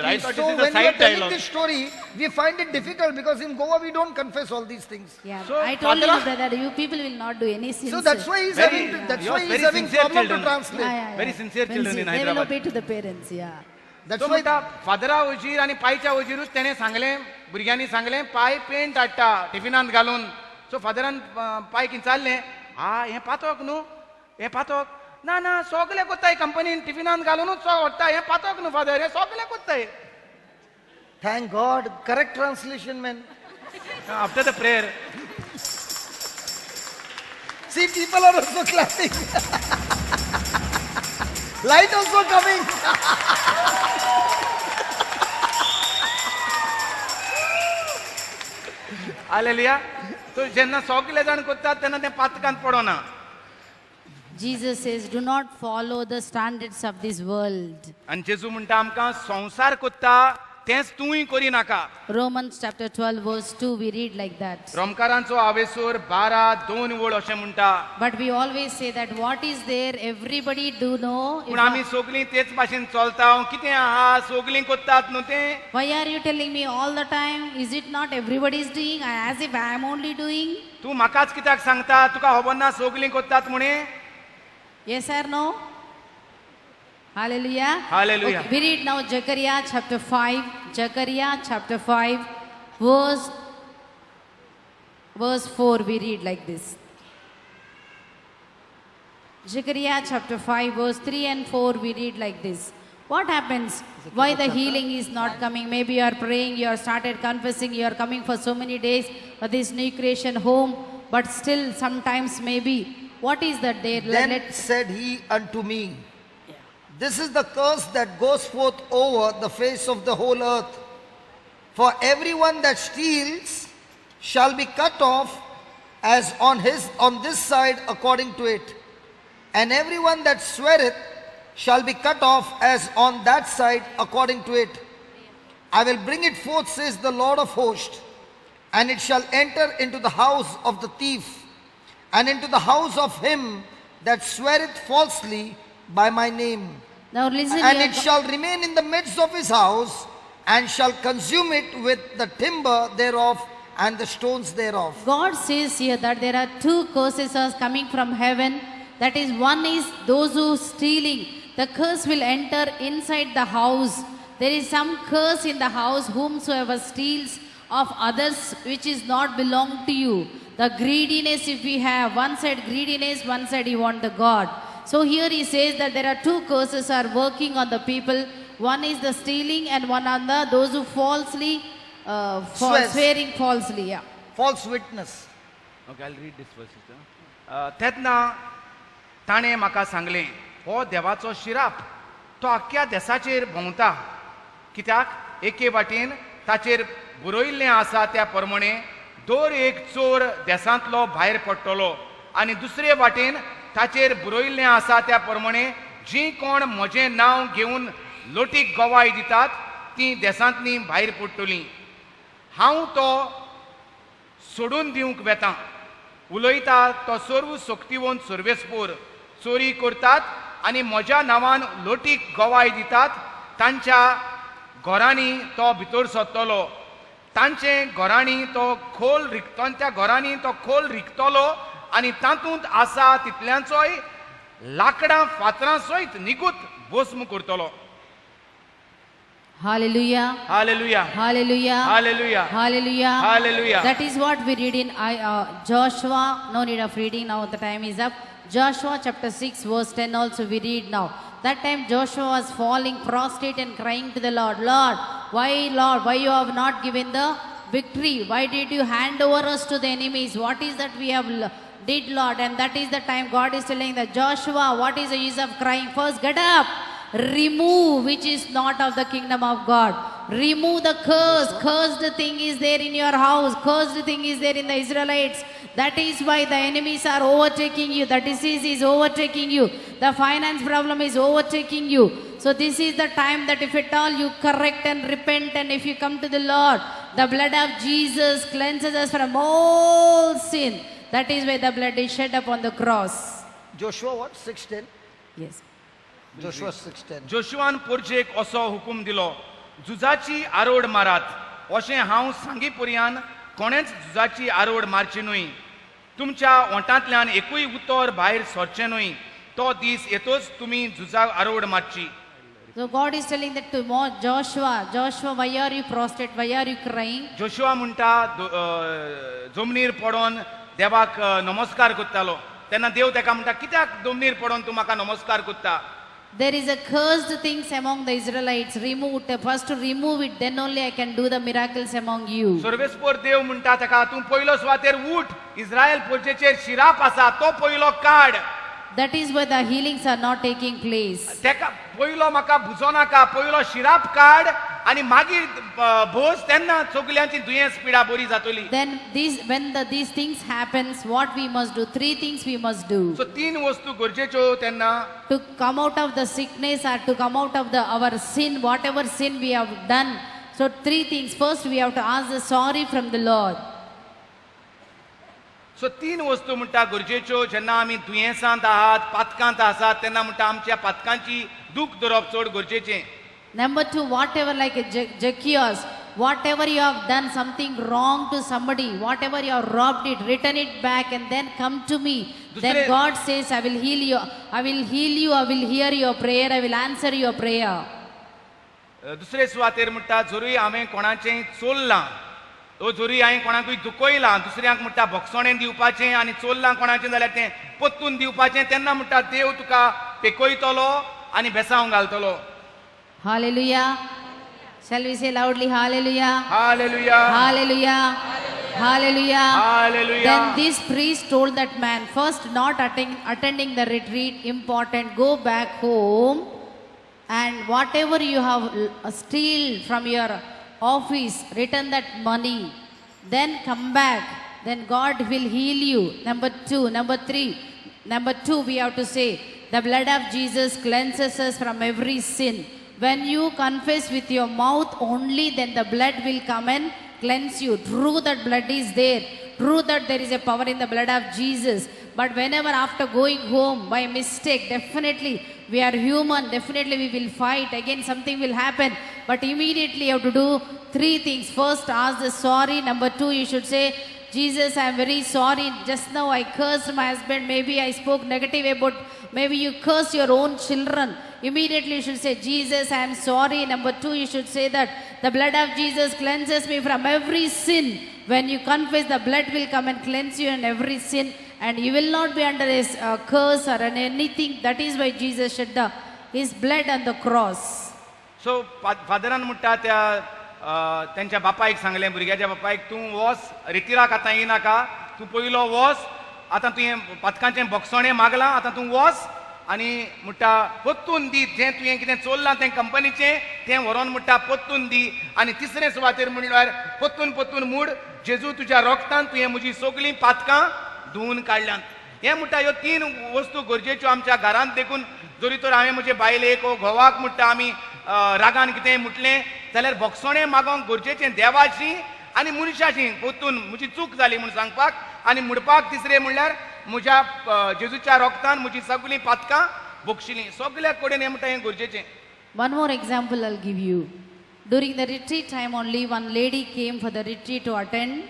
priest. So when we are telling this story, we find it difficult because in Goa we don't confess all these things. Yeah, So, I told you, Father- brother, you people will not do any sins. So that's why he's Very- having that's you why are he's very having sincere problem to children. translate. Very sincere children in They will Hyderabad. obey to the parents, yeah. That's तो why म्हणटा फादरा वजीर आनी पांयच्या वजीरूच तेणें सांगलें भुरग्यांनी सांगलें पांय paint हाडटा टिफिनांत घालून सो फादरान पांय किंचाल्लें हें पातोक न्हू हें पातोक ना सोगलें कोत्ताय कंपनीन टिफिनांत घालूनच हाडटा हें पातोक न्हू फादर हें सोगलें कोत्ताय thank God, correct translation, man. After the prayer See, people are also clapping. Light also coming. Hallelujah तो जेन्ना सोगले जाण कोत्तात तेन्ना तें पातकांत पडोना Jesus says, do not follow the standards of this world. आनी जेजू म्हणटा आमकां संवसार कोत्ता तेंच तूंय करी नाका Romans chapter 12 verse 2, we read like that. रोमकारांचो हावेसूर 12:2 वळ अशें म्हणटा But we always say that what is there, everybody do know. पूण आमी सगलीं तेच भाशेन चलता कितें आहा सगलीं कोत्तात न्हू तें Why are you telling me all the time? Is it not everybody is doing as if I am only doing? तूं म्हाकाच कित्याक सांगता तुका खबर ना सगलीं कोत्तात म्हणे Yes or no? Hallelujah. Hallelujah. Okay, we read now Zechariah chapter 5. Zechariah chapter 5 verse 4, we read like this. Zechariah chapter 5 verse 3 and 4, we read like this. What happens? Why the healing is not coming? Maybe you are praying, you are started confessing, you are coming for so many days for this new creation home, but still sometimes maybe. What is that there? Then said he unto me, this is the curse that goes forth over the face of the whole earth. For everyone that steals shall be cut off as on this side according to it. And everyone that sweareth shall be cut off as on that side according to it. I will bring it forth, says the Lord of hosts, and it shall enter into the house of the thief, and into the house of him that sweareth falsely by my name. Now listen And here. it shall remain in the midst of his house, and shall consume it with the timber thereof and the stones thereof. God says here that there are two curses are coming from heaven. That is, one is those who stealing. The curse will enter inside the house. There is some curse in the house, whomsoever steals of others which is not belong to you. The greediness, if we have one side greediness, one side you want the God. So here he says that there are two curses are working on the people. One is the stealing, and one on the those who falsely Swears. swearing falsely. Yeah. False witness. Okay, I'll read this verse. तेन्ना ताणें म्हाका सांगलें, हो देवाचो शिराप तो आख्ख्या देशाचेर भोंवता, कित्याक एके वाटेन ताचेर बरयल्लें आसा त्या प्रमाणे दर एक चोर देशांतलो भायर पडटलो, आनी दुसरे वाटेन ताचेर बरयल्लें आसा त्या प्रमाणे जीं कोण म्हजें नांव घेवन लोटीक गोवाय दितात तीं देशांतलीं भायर पडटलीं. हांव तो सोडून दिवंक वेतां. उलयता तो सर्व सोक्तीवंत सर्वेस्पोर चोरी करतात आनी म्हज्या नांवान लोटीक गोवाय दितात. तांच्या घरांनी तो भितर सरतलो, तांचे घरांनी तो खोल त्या घरांनी तो खोल रिकतलो आनी तातूंत आसा तितल्यांचोय लाकडां फातरां सयत निगूत भस्म करतलो. Hallelujah. Hallelujah. Hallelujah. Hallelujah. Hallelujah. Hallelujah. That is what we read in Joshua. No need of reading now, the time is up. Joshua chapter 6 verse 10 also we read now. That time Joshua was falling prostrate and crying to the Lord, Lord, why you have not given the victory? Why did you hand over us to the enemies? What is that we have did, Lord? And that is the time God is telling that Joshua, what is the use of crying? First get up. Remove which is not of the kingdom of God. Remove the curse. Cursed thing is there in your house. Cursed thing is there in the Israelites. That is why the enemies are overtaking you. The disease is overtaking you. The finance problem is overtaking you. So this is the time that if at all you correct and repent, and if you come to the Lord, the blood of Jesus cleanses us from all sin. That is why the blood is shed upon the cross. Joshua what? 6:10? Yes. Joshua 6:10. जोशुआन पोरचेक असो हुकूम दिलो, झुजाची आरोड मारात. अशें हांव सांगी पर्यान कोणेच झुजाची आरोड मारची न्हय. तुमच्या ओंठांतल्यान एकूय उतर भायर सरचें न्हय. तो दीस येतोच तुमी झुजा Arode मारची. So God is telling that to Joshua, why are you prostrate? Why are you crying? Joshua म्हणटा जमनीर पडोन देवाक नमस्कार करतालो. तेन्ना देव ताका म्हणटा, कित्याक जमनीर पडोन तूं म्हाका नमस्कार करता? There is a cursed things among the Israelites. Remove it. First to remove it, then only I can do the miracles among you. सर्वेस्पोर देव म्हणटा ताका, तूं पयलो सुवातेर उठ, इस्रायल पोरचेचेर शिराप आसा तो पयलो काड. That is why the healings are not taking place. तेका पयलो म्हाका भुजो नाका, पयलो शिराप काड आनी मागीर भोस, तेन्ना सगल्यांची दुयेंस पिडा बरी जातली. Then these things happens, what we must do? Three things we must do. सो तीन वस्तू गरजेच्यो तेन्ना. To come out of the sickness or to come out of our sin, whatever sin we have done. So three things. First we have to ask the sorry from the Lord. सो तीन वस्तू म्हणटा गरजेच्यो. जेन्ना आमी दुयेंसांत आहात, पातकांत आसात, तेन्ना म्हणटा आमच्या पातकांची दूख धरप चड गरजेचें. Number two, whatever like a Zacchaeus, whatever you have done something wrong to somebody, whatever you have robbed it, return it back and then come to me. Then God says, I will heal you, I will heal you, I will hear your prayer, I will answer your prayer. दुसरे सुवातेर म्हणटा, जरूय हांवें कोणाचेंय चोरलां, तो जरूय हांवें कोणाकूय दुखयलां, दुसऱ्यांक म्हणटा भोगसोणें दिवपाचें आनी चोरलां कोणाचें जाल्यार तें पत्तून दिवपाचें, तेन्ना म्हणटा देव तुका पेकयतलो आनी बेसांव घालतलो. Hallelujah. Shall we say loudly hallelujah? Hallelujah. Hallelujah. Hallelujah. Hallelujah. Then this priest told that man, first not attending the retreat, important, go back home and whatever you have steal from your office, return that money, then come back, then God will heal you. Number two, we have to say, the blood of Jesus cleanses us from every sin. When you confess with your mouth only, then the blood will come and cleanse you. True that blood is there. True that there is a power in the blood of Jesus. But whenever after going home by mistake, definitely We are human. Definitely we will fight. Again something will happen. But immediately you have to do three things. First, ask the sorry. Number two, you should say, Jesus, I am very sorry. Just now I cursed my husband. Maybe I spoke negative about, maybe you cursed your own children. Immediately you should say, Jesus, I am sorry. Number two, you should say that the blood of Jesus cleanses me from every sin. When you confess, the blood will come and cleanse you in every sin. And you will not be under his curse or anything. That is why Jesus shed his blood on the cross. सो फादरान म्हणटा त्यांच्या बापायक सांगलें, भुरग्याच्या बापायक, तूं वच रितिराक आतां येनाका, तूं पयलो वच, आतां तुवें पथकाचें बक्षणें मागलां, आतां तूं वच आनी म्हणटा पोत्तून दी, जें तुवें कितें चोरलां तें कंपनीचें तें व्हरोन म्हणटा पोत्तून दी. आनी तिसरे सुवातेर म्हणल्यार पोत्तून पोत्तून मूड, जेजू तुज्या रोगतान तुवें म्हजीं सगळीं पातकां धुवन काडल्यांत. हें म्हणटा ह्यो तीन वस्तू गरजेच्यो आमच्या घरांत देखून. जरी तर हांवें म्हजे बायलेक वो घोवाक म्हणटा आमी रागान कितेंय म्हटलें जाल्यार भोगसणें मागोवंक गरजेचें देवाची आनी मनशाची. पोत्तून म्हजी चूक जाली म्हूण सांगपाक आनी म्हणपाक तिसरें म्हणल्यार म्हज्या जेजूच्या रोगतान म्हजीं सगळीं पातकां भोगशिलीं. सगल्या कडेन हें म्हणटा हें गरजेचें. One more example I'll give you. During the retreat time only, one lady came for the retreat to attend.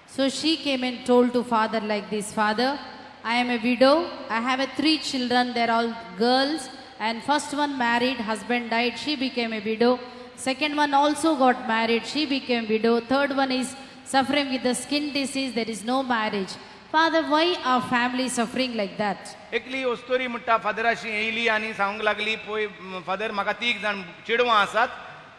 So she came and told to father like this, Father, I am a widow. I have 3 children. They're all girls. And first one married, husband died. She became a widow. Second one also got married. She became widow. Third one is suffering with the skin disease. There is no marriage. Father, why are families suffering like that? एकली ओस्तोरी म्हणटा फादराशी येयली आनी सांगूंक लागली, पळय father, म्हाका 3 जाण चेडवां आसात.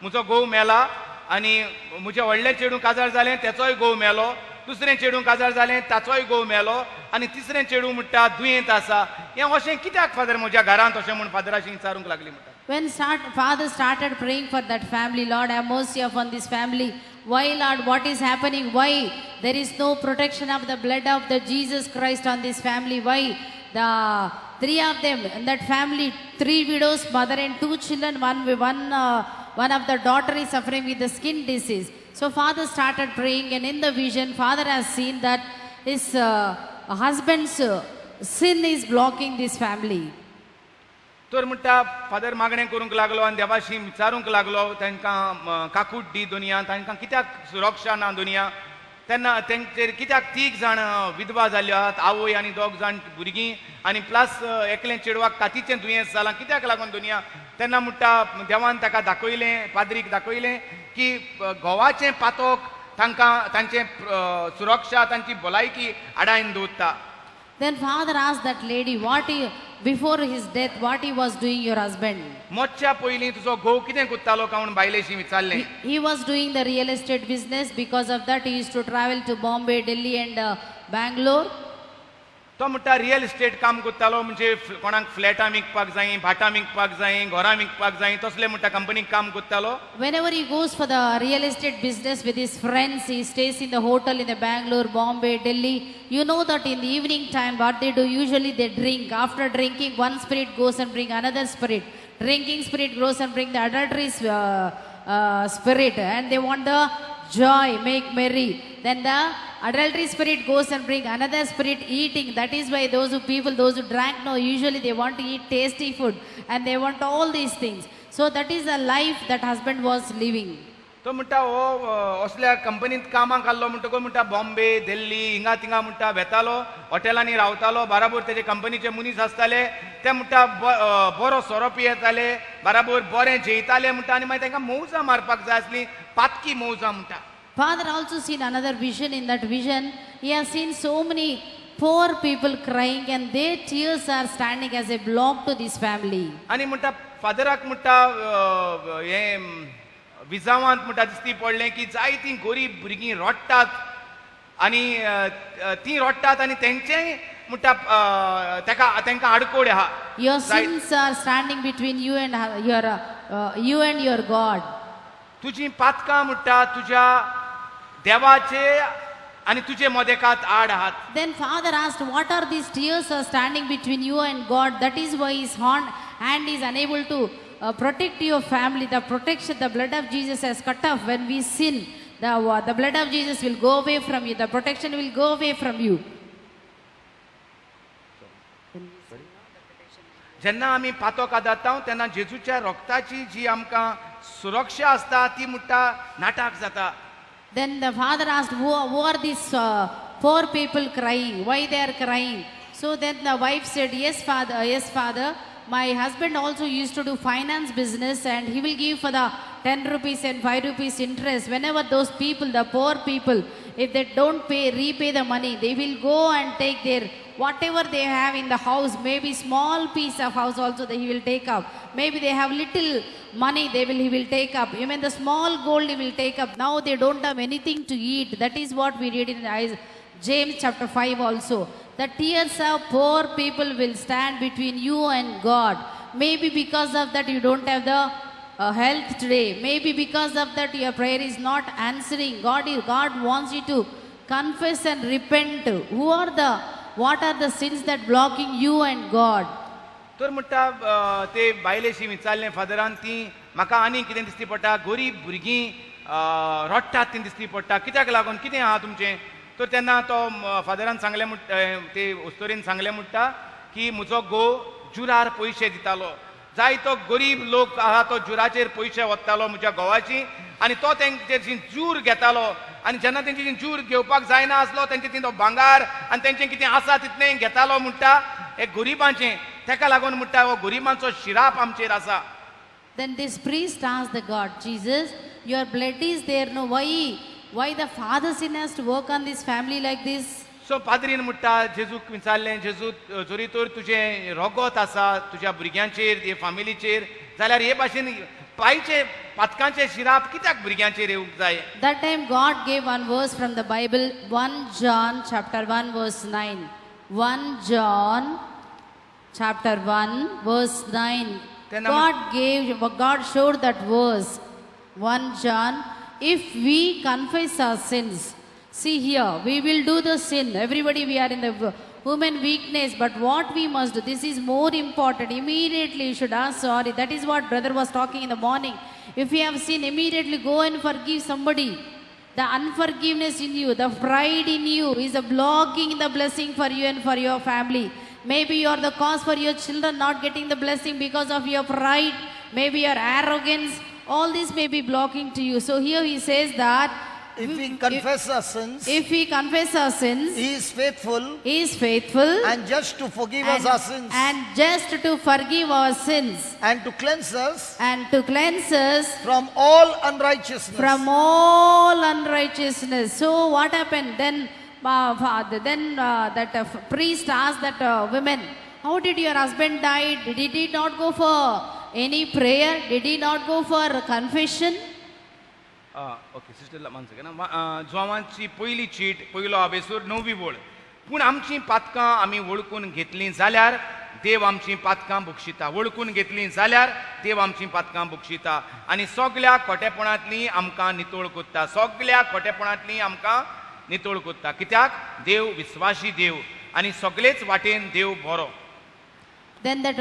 म्हजो घोव मेला आनी म्हजें व्हडलें चेडूं काजार जालें, तेचोय घोव मेलो. दुसरें चेडूं काजार जालें, ताचोय घोव मेलो. आनी तिसरें चेडूं म्हणटा दुयेंत आसा. हें अशें कित्याक फादर म्हज्या घरांत अशें म्हूण फादराशी विचारूंक लागली म्हणटा. When father started praying for that family, Lord, have mercy upon this family. Why, Lord, what is happening? Why there is no protection of the blood of the Jesus Christ on this family? Why the 3 of them in that family, 3 widows, mother and 2 children, one of the daughter is suffering with the skin disease. So father started praying, and in the vision, father has seen that his husband's sin is blocking this family. तर म्हणटा father मागणें करूंक लागलो आनी देवाशी विचारूंक लागलो, तांकां काकूट दी दुनिया, तांकां कित्याक सुरक्षा ना दुनिया, तेन्ना तेंचेर कित्याक 3 जाण विधवा जाल्यो आहात, आवय आनी 2 जाण भुरगीं, आनी प्लस एकलें चेडवाक कातीचें दुयेंस जालां, कित्याक लागून दुनिया. तेन्ना म्हणटा देवान ताका दाखयलें, पाद्रीक दाखयलें की घोवाचें पातोक तांकां तांचें सुरक्षा, तांची भलायकी आडायन दवरता. Then father asked that lady, before his death, what he was doing your husband? मोच्या पयलीं तुजो घोव कितें करतालो काय म्हूण बायलेशी विचारलें. He was doing the real estate business. Because of that, he used to travel to Bombay, Delhi and Bangalore. तो म्हणटा रियल इस्टेट काम करतालो, म्हणजे कोणाक फ्लॅटां विकपाक जायी, भाटां विकपाक जायी, घरां विकपाक जायी, तसले म्हणटा कंपनीक काम करतालो. Whenever he goes for the real estate business with his friends, he stays in the hotel in the Bangalore, Bombay, Delhi. You know that in the evening time, what they do, usually they drink. After drinking, one spirit goes and bring another spirit. Drinking spirit goes and bring the adultery spirit, and they want the joy, make merry. Then the adultery spirit goes and bring another spirit eating. That is why those who drank, no, usually they want to eat tasty food and they want all these things. So that is the life that husband was living. तो म्हणटा हो असल्या कंपनींत कामाक आसलो म्हणटकूच म्हणटा बॉम्बे, दिल्ली, हिंगा थिंगा म्हणटा वेतालो, हॉटेलांनी रावतालो, बराबर तेजे कंपनीचे मनीस आसताले, ते म्हणटा बरो सोरो पियेताले, बराबर बरें जेयताले म्हणटा, आनी मागीर तांकां मौजां मारपाक जाय आसली, पातकी मौजां म्हणटा. Father also seen another vision. In that vision, he has seen so many poor people crying, and their tears are standing as a block to this family. आनी म्हणटा फादराक म्हणटा हें विजावांत म्हणटा दिसती पडलें की जायतीं गरीब भुरगीं रडटात, आनी तीं रडटात आनी तेंचेय म्हणटा तांकां आडकोड आहा. Your sins are standing between you and your God. तुजीं पातकां म्हणटा तुज्या देवाचे आनी तुजे मोदेकांत आड आहात. Then father asked, what are these tears are standing between you and God? That is why his hand is unable to protect your family. The protection, the blood of Jesus has cut off. When we sin, the blood of Jesus will go away from you. The protection will go away from you. जेन्ना आमी पातो कादाता तेन्ना जेजूच्या रोगताची जी आमकां सुरक्षा आसता ती म्हणटा नाटाक जाता. Then the father asked, who are these poor people crying? Why they are crying? So then the wife said, yes, father. My husband also used to do finance business and he will give for the 10 rupees and 5 rupees interest. Whenever those people, the poor people, if they don't repay the money, they will go and take their whatever they have in the house, maybe small piece of house also that he will take up. Maybe they have little money, he will take up. Even the small gold he will take up. Now they don't have anything to eat. That is what we read in James chapter 5 also. The tears of poor people will stand between you and God. Maybe because of that you don't have the health today. Maybe because of that your prayer is not answering. God wants you to confess and repent. What are the sins that blocking you and God? तर म्हणटा ते बायलेशी विचारलें फादरान ती म्हाका आनी कितें दिसती पडटा गरीब भुरगीं रडटात ती दिसती पडटा कित्याक लागून कितें आहा तुमचें. तर तेन्ना तो फादरान सांगलें ते उस्तोरीन सांगलें म्हणटा की म्हजो घोव जुरार पयशे दितालो. जायतो गरीब लोक आहा तो जुराचेर पयशे वत्तालो म्हज्या घोवाची आनी तो तेंचेर जूर घेतालो आनी जेन्ना तेंची जूर घेवपाक जायना आसलो तेंचे ती तो भांगार आनी तेंचें कितें आसा तितलें घेतालो म्हणटा हे गरिबांचें. तेका लागून म्हणटा हो गरिबांचो शिराप आमचेर आसा. Then this priest asked the God, Jesus, your blood is there, no? Why the father sin has to work on this family like this? सो पाद्रीन म्हणटा जेजूक विचारलें जेजू जरी तर तुजें रोगोत आसा तुज्या भुरग्यांचेर हे फामिलीचेर जाल्यार हे भाशेन पायचे पातकांचे शिराप कित्याक भुरग्यांचेर येवंक जाय. That time God gave one verse from the Bible, 1 John chapter 1 verse 9. 1 John chapter 1 verse 9. God showed that verse. 1 John, if we confess our sins, see here, we will do the sin. Everybody, we are in the human weakness, but what we must do, this is more important. Immediately you should ask sorry. That is what brother was talking in the morning. If you have sinned, immediately go and forgive somebody. The unforgiveness in you, the pride in you is a blocking the blessing for you and for your family. Maybe you are the cause for your children not getting the blessing because of your pride, maybe your arrogance. All this may be blocking to you. So here he says that if we confess our sins, He is faithful and just to forgive us our sins and just to forgive our sins and to cleanse us from all unrighteousness. So what happened then? That priest asked that women, how did your husband die? Did he not go for any prayer? Did he not go for confession? Okay sister मानसो ना जोवांची पयली cheat पयलो आबेसूर 9वी वळ पूण आमची पातकां आमी वळखून घेतलीं जाल्यार देव आमची पातकां बक्षिता. वळखून घेतलीं जाल्यार देव आमची पातकां बक्षिता आनी सगळ्या खोटेपणांतलीं आमकां नितळ कोत्ता. सगळ्या खोटेपणांतलीं आमकां नितळ कोत्ता. कित्याक देव विस्वासी देव आनी सगळेच वाटेन देव बरो. Then that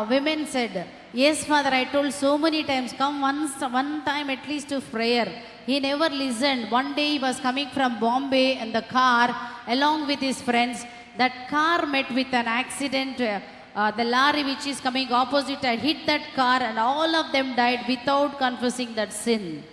women said, yes, Father, I told so many times, come one time at least to prayer. He never listened. One day he was coming from Bombay in the car along with his friends. That car met with an accident. The lorry which is coming opposite hit that car and all of them died without confessing that sin.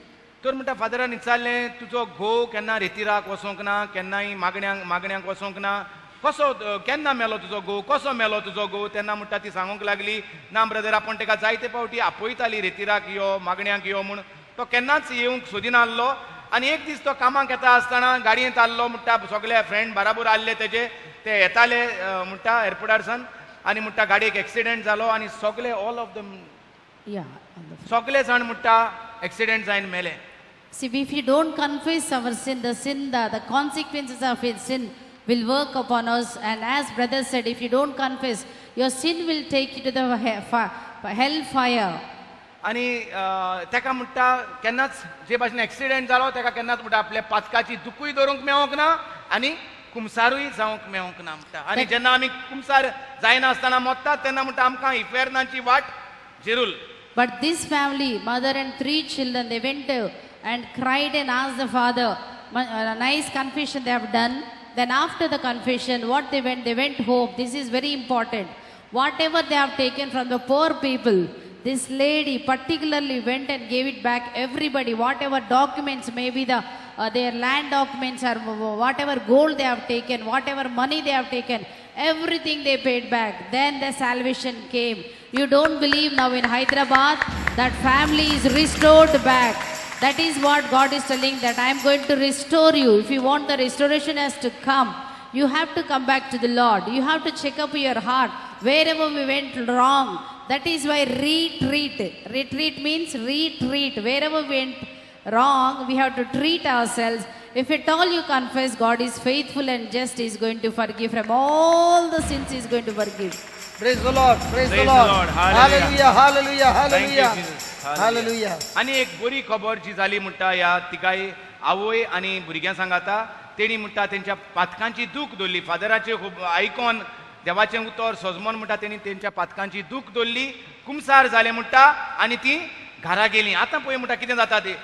तर म्हणटा फादरान विचारलें तुजो घोव केन्ना रेतिराक वचोंक ना केन्नाय मागण्यांक वचोंक ना कसो केन्ना मेलो तुजो घोव कसो मेलो तुजो घोव. तेन्ना म्हणटा ती सांगूंक लागली ना ब्रदर आपूण ताका जायते फावटी आपयताली रेतिराक यो मागण्यांक यो म्हूण तो केन्नाच येवंक सोदिनासलो. आनी एक दीस तो कामाक येता आसतना गाडयेंत आसलो म्हणटा सगळे फ्रेंड बराबर आसले तेजे ते येताले म्हणटा एअरपोर्टारसान आनी म्हणटा गाडयेक एक्सिडेंट जालो आनी सगळे ऑल ऑफ दम सगळे जाण म्हणटा एक्सिडेंट जावन मेले. See, if you don't confess our sin, the consequences of his sin will work upon us. And as brother said, if you don't confess, your sin will take you to the hellfire. आनी तेका म्हणटा केन्नाच जे भाशेन accident जालो तेका केन्नाच म्हणटा आपल्या पातकाची दुखूय धरूंक मेळोंक ना आनी कुमसारूय जावंक मेळोंक ना म्हणटा. आनी जेन्ना आमी कुमसार जायना आसतना मरतात तेन्ना म्हणटा आमकां इफेरनाची वाट जेरूल. But this family, mother and 3 children, they went and cried and asked the father. A nice confession they have done. Then after the confession, what they went home. This is very important. Whatever they have taken from the poor people, this lady particularly went and gave it back everybody, whatever documents, maybe their land documents or whatever gold they have taken, whatever money they have taken, everything they paid back. Then the salvation came. You don't believe now in Hyderabad that family is restored back. That is what God is telling, that I am going to restore you. If you want the restoration has to come, you have to come back to the Lord. You have to check up your heart. Wherever we went wrong, that is why retreat. Retreat means retreat. Wherever we went wrong, we have to treat ourselves. If at all you confess, God is faithful and just, is going to forgive from all the sins, He is going to forgive. Praise the Lord. Praise the Praise the Lord. Lord. Hallelujah. Hallelujah. Hallelujah. Thank you, Hallelujah. Jesus. Hallelujah. आणि एक बरी खबर जी जाली म्हणटा ह्या तिकाय आवय आनी भुरग्यां सांगाता तेणी म्हणटा तेंच्या पातकांची दूख दवरली. फादराचे खूब आयकोन देवाचें उतर सजमोन म्हणटा तेणी तेंच्या पातकांची दूख दवरली. कुमसार जाले म्हणटा आनी ती घरा गेली. आतां पळय म्हणटा कितें जाता ते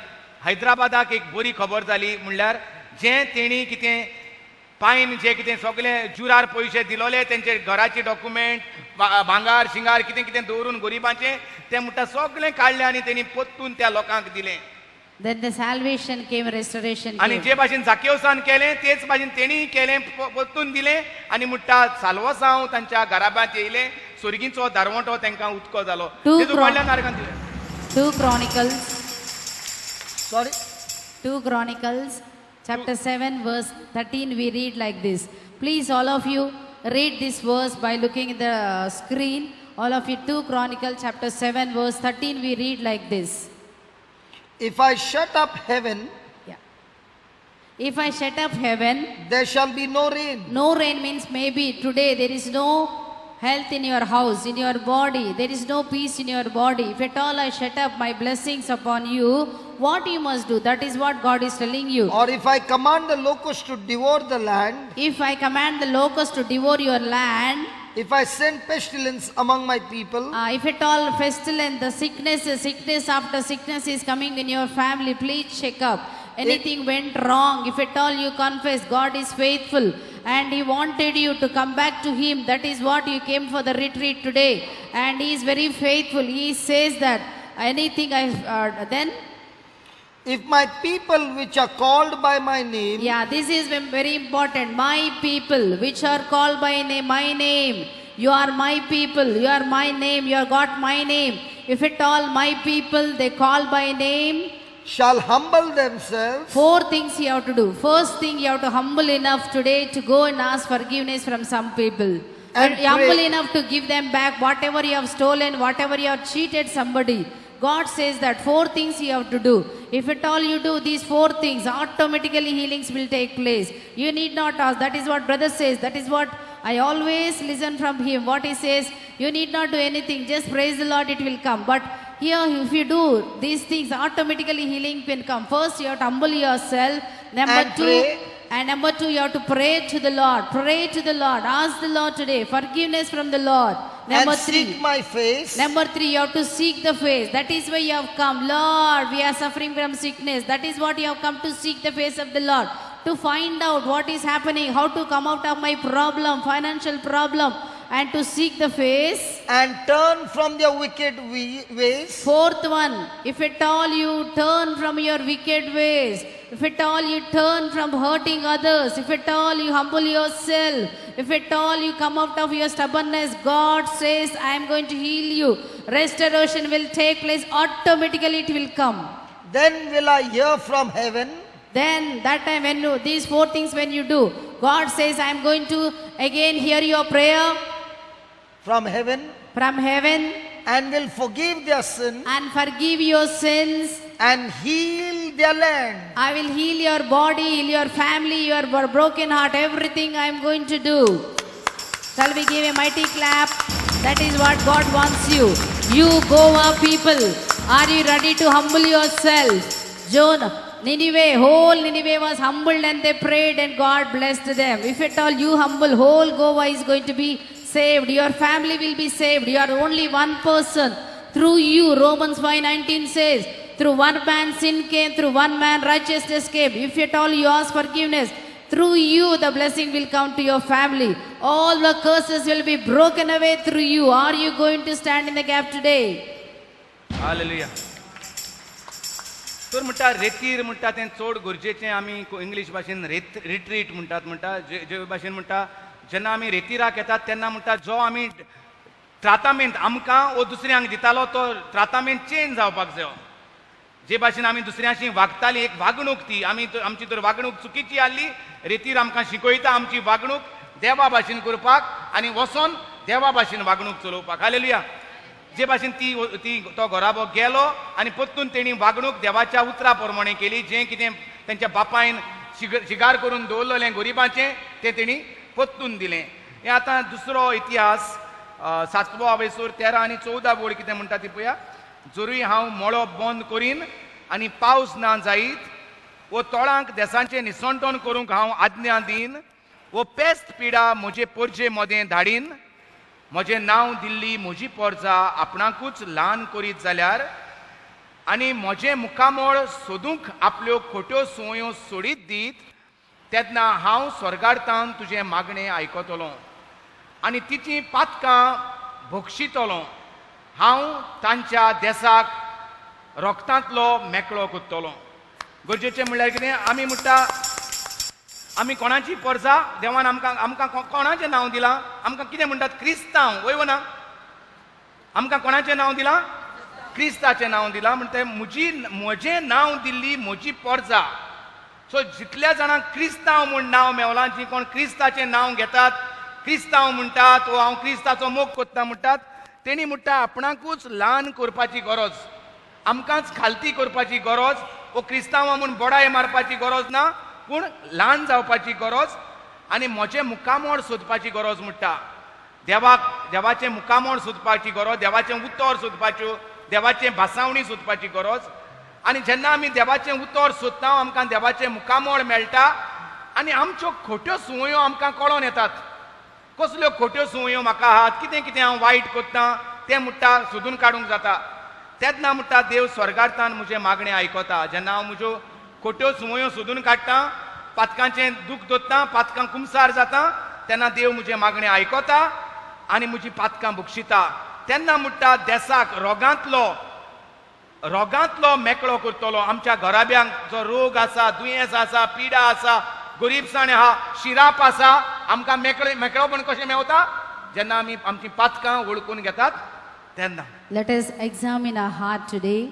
हैदराबादाक एक बरी खबर जाली म्हणल्यार जें तेणी कितें पायन जे कितें सगळें जुरार पयशे दिलोले तेंचे घराचे डॉक्युमेंट भांगार शिंगार कितें कितें दवरून गरिबांचें तें म्हणटा सगळें काडलें आनी तेणी पोत्तून त्या लोकांक दिलें. Then the salvation came, restoration आनी came. जे भाशेन जाकेवसान केलें तेच भाशेन तेणी केलें पोत्तून दिलें आनी म्हणटा साल्वसांव तांच्या घराब्यांत येयलें. सुरगीचो दारवटो तांकां उदको जालो. तेजो व्हडल्या नारकान दिलें. 2 Chronicles. Sorry. 2 Chronicles chapter 7 verse 13 we read like this. Please all of you read this verse by looking at the screen. All of you, 2 Chronicles chapter 7 verse 13 we read like this. If I shut up heaven, Yeah. If I shut up heaven, there shall be no rain. no rain means maybe today there is no health in your house, in your body, there is no peace in your body. If at all I shut up my blessings upon you, what you must do? That is what God is telling you. Or if I command the locust to devour the land, If I command the locust to devour your land, if I send pestilence among my people, if at all pestilence, the sickness after sickness is coming in your family, please check up. Anything went wrong, if at all you confess, God is faithful and He wanted you to come back to Him. That is what you came for the retreat today. And He is very faithful. He says that anything then, if my people which are called by my name, yeah, this is very important. My people which are called by name, my name. You are my people, you are my name, you have got my name. If at all my people they call by name, shall humble themselves, 4 things you have to do. First thing, you have to humble enough today to go and ask forgiveness from some people. And And humble pray. enough to give them back whatever you have stolen, whatever you have cheated somebody. God says that 4 things you have to do. If at all you do these 4 things, automatically healings will take place. You need not ask. That is what brother says. That is what I always listen from him. What he says, you need not do anything. Just praise the Lord, it will come. But here, if you do these things, automatically healing will come. First, you have to humble yourself. Number And 2, pray. and number 2, you have to pray to the Lord. Pray to the Lord. Ask the Lord today. Forgiveness from the Lord. Number and 3. seek my face, Number 3, you have to seek the face. That is why you have come. Lord, we are suffering from sickness. That is what you have come to seek the face of the Lord. To find out what is happening, how to come out of my problem, financial problem, and to seek the face. and turn from their wicked ways, 4th one, if at all you turn from your wicked ways, if at all you turn from hurting others, if at all you humble yourself, if at all you come out of your stubbornness, God says, I am going to heal you. Restoration will take place. Automatically it will come. then will I hear from heaven, Then that time when you, these 4 things when you do, God says, I am going to again hear your prayer from heaven, from heaven and will forgive their sin and forgive your sins. and heal their land. I will heal your body, heal your family, your broken heart, everything I am going to do. Shall we give a mighty clap? That is what God wants you. You Goa people, are you ready to humble yourself? Jonah, Nineveh, whole Nineveh was humbled and they prayed and God blessed them. If at all you humble, whole Goa is going to be saved. Your family will be saved. You are only one person. Through you, Romans 5:19 says, through one man sin came, through one man righteousness came. If at all you ask forgiveness, Through you, the blessing will come to your family. All the curses will be broken away through you. Are you going to stand in the gap today? Hallelujah. तर म्हणटा रेतीर म्हणटा तें चड गरजेचें. आमी English भाशेन retreat म्हणटा जे भाशेन म्हणटा जेन्ना आमी रेतीराक येतात तेन्ना म्हणटा जो आमी ट्रातामेंट आमकां वो दुसऱ्यांक दितालो तो ट्रातामेंट चेंज जावपाक जायो. जे भाशेन आमी दुसऱ्यांशी वागताली एक वागणूक ती आमची तर वागणूक चुकीची आसली. रेतीर आमकां शिकयता आमची वागणूक देवा भाशेन करपाक आनी वचोन देवा भाशेन वागणूक चलोवपाक. हालेलुया. जे भाशेन तो घोराबो गेलो आनी परतून तेणी वागणूक देवाच्या उतरा प्रमाणे केली. जें कितें तेंच्या बापायन शिगार करून दवरलेलें गरिबाचें तें तेणी परतून दिलें. हें आतां दुसरो इतिहास 7 आवेसूर 13 आनी 14 बोर्ड कितें म्हणटा ती पळया. जोरूय हांव मळो बंद करीन आनी पावस ना जायत वो तोळांक देसाचें निसंटोन करूंक हांव आज्ञा दीन. वो पेस्त पिडा म्हजे पोरजे मोदें धाडीन. म्हजें नांव दिल्ली म्हजी पोरजां आपणाकूच ल्हान करीत जाल्यार आनी म्हजें मुखामोळ सोदूंक आपल्यो खोट्यो सुवयो सोडीत दीत तेन्ना हांव स्वर्गार्थान तुजें मागणें आयकतलों आनी तिचीं पातकां भोगशितलों. हांव तांच्या देसाक रोगतांतलो मेकळो करतलों. गरजेचें म्हणल्यार कितें आमी म्हणटा आमी कोणाची पोरजां देवान आमकां कोणाचें नांव दिलां. आमकां कितें म्हणटात क्रिस्तांव वय ना. आमकां कोणाचें नांव दिलां क्रिस्ताचें नांव दिलां. म्हणटा म्हजें नांव दिल्ली म्हजी पोरजां. सो जितल्या जाणांक क्रिस्तांव म्हूण नांव मेवलां जीं कोण क्रिस्ताचें नांव घेतात क्रिस्तांव म्हणटात वो हांव क्रिस्ताचो मोग कोत्ता म्हणटात तेणी म्हणटा आपणाकूच ल्हान करपाची गरज. आमकांच खालती करपाची गरज. वो क्रिस्तांवां म्हूण बोडाय मारपाची गरज ना पूण ल्हान जावपाची गरज आनी म्हजें मुखामोळ सोदपाची गरज म्हणटा. देवाचें मुखामोळ सोदपाची गरज. देवाचें उतर सोदपाच्यो देवाचें भासावणी सोदपाची गरज. आनी जेन्ना आमी देवाचें उतर सोदता आमकां देवाचें मुखामोळ मेळटा आनी आमच्यो खोट्यो सुवयो आमकां कळोन येतात. कसल्यो खोट्यो सुवयो म्हाका आहात कितें कितें हांव वायट कोत्तां तें म्हणटा सोदून काडूंक जाता. तेन्ना म्हणटा देव स्वर्गार्थान म्हजें मागणें आयकता. जेन्ना हांव म्हज्यो खोट्यो सुवयो सोदून काडटां पातकांचें दूख दोत्तां पातकां कुमसार जाता तेन्ना देव म्हजें मागणें आयकता आनी म्हजीं पातकां भुगशिता. तेन्ना म्हणटा देसाक रोगांतलो मेकळो करतलो. आमच्या घराब्यांक जो रोग आसा दुयेंस आसा पिडा आसा गरीबसाण आहा शिराप आसा आमकां मेकळोपण कशें मेवता जेन्ना आमी आमचीं पातकां वळखून घेतात तेन्ना. Let us examine our heart today.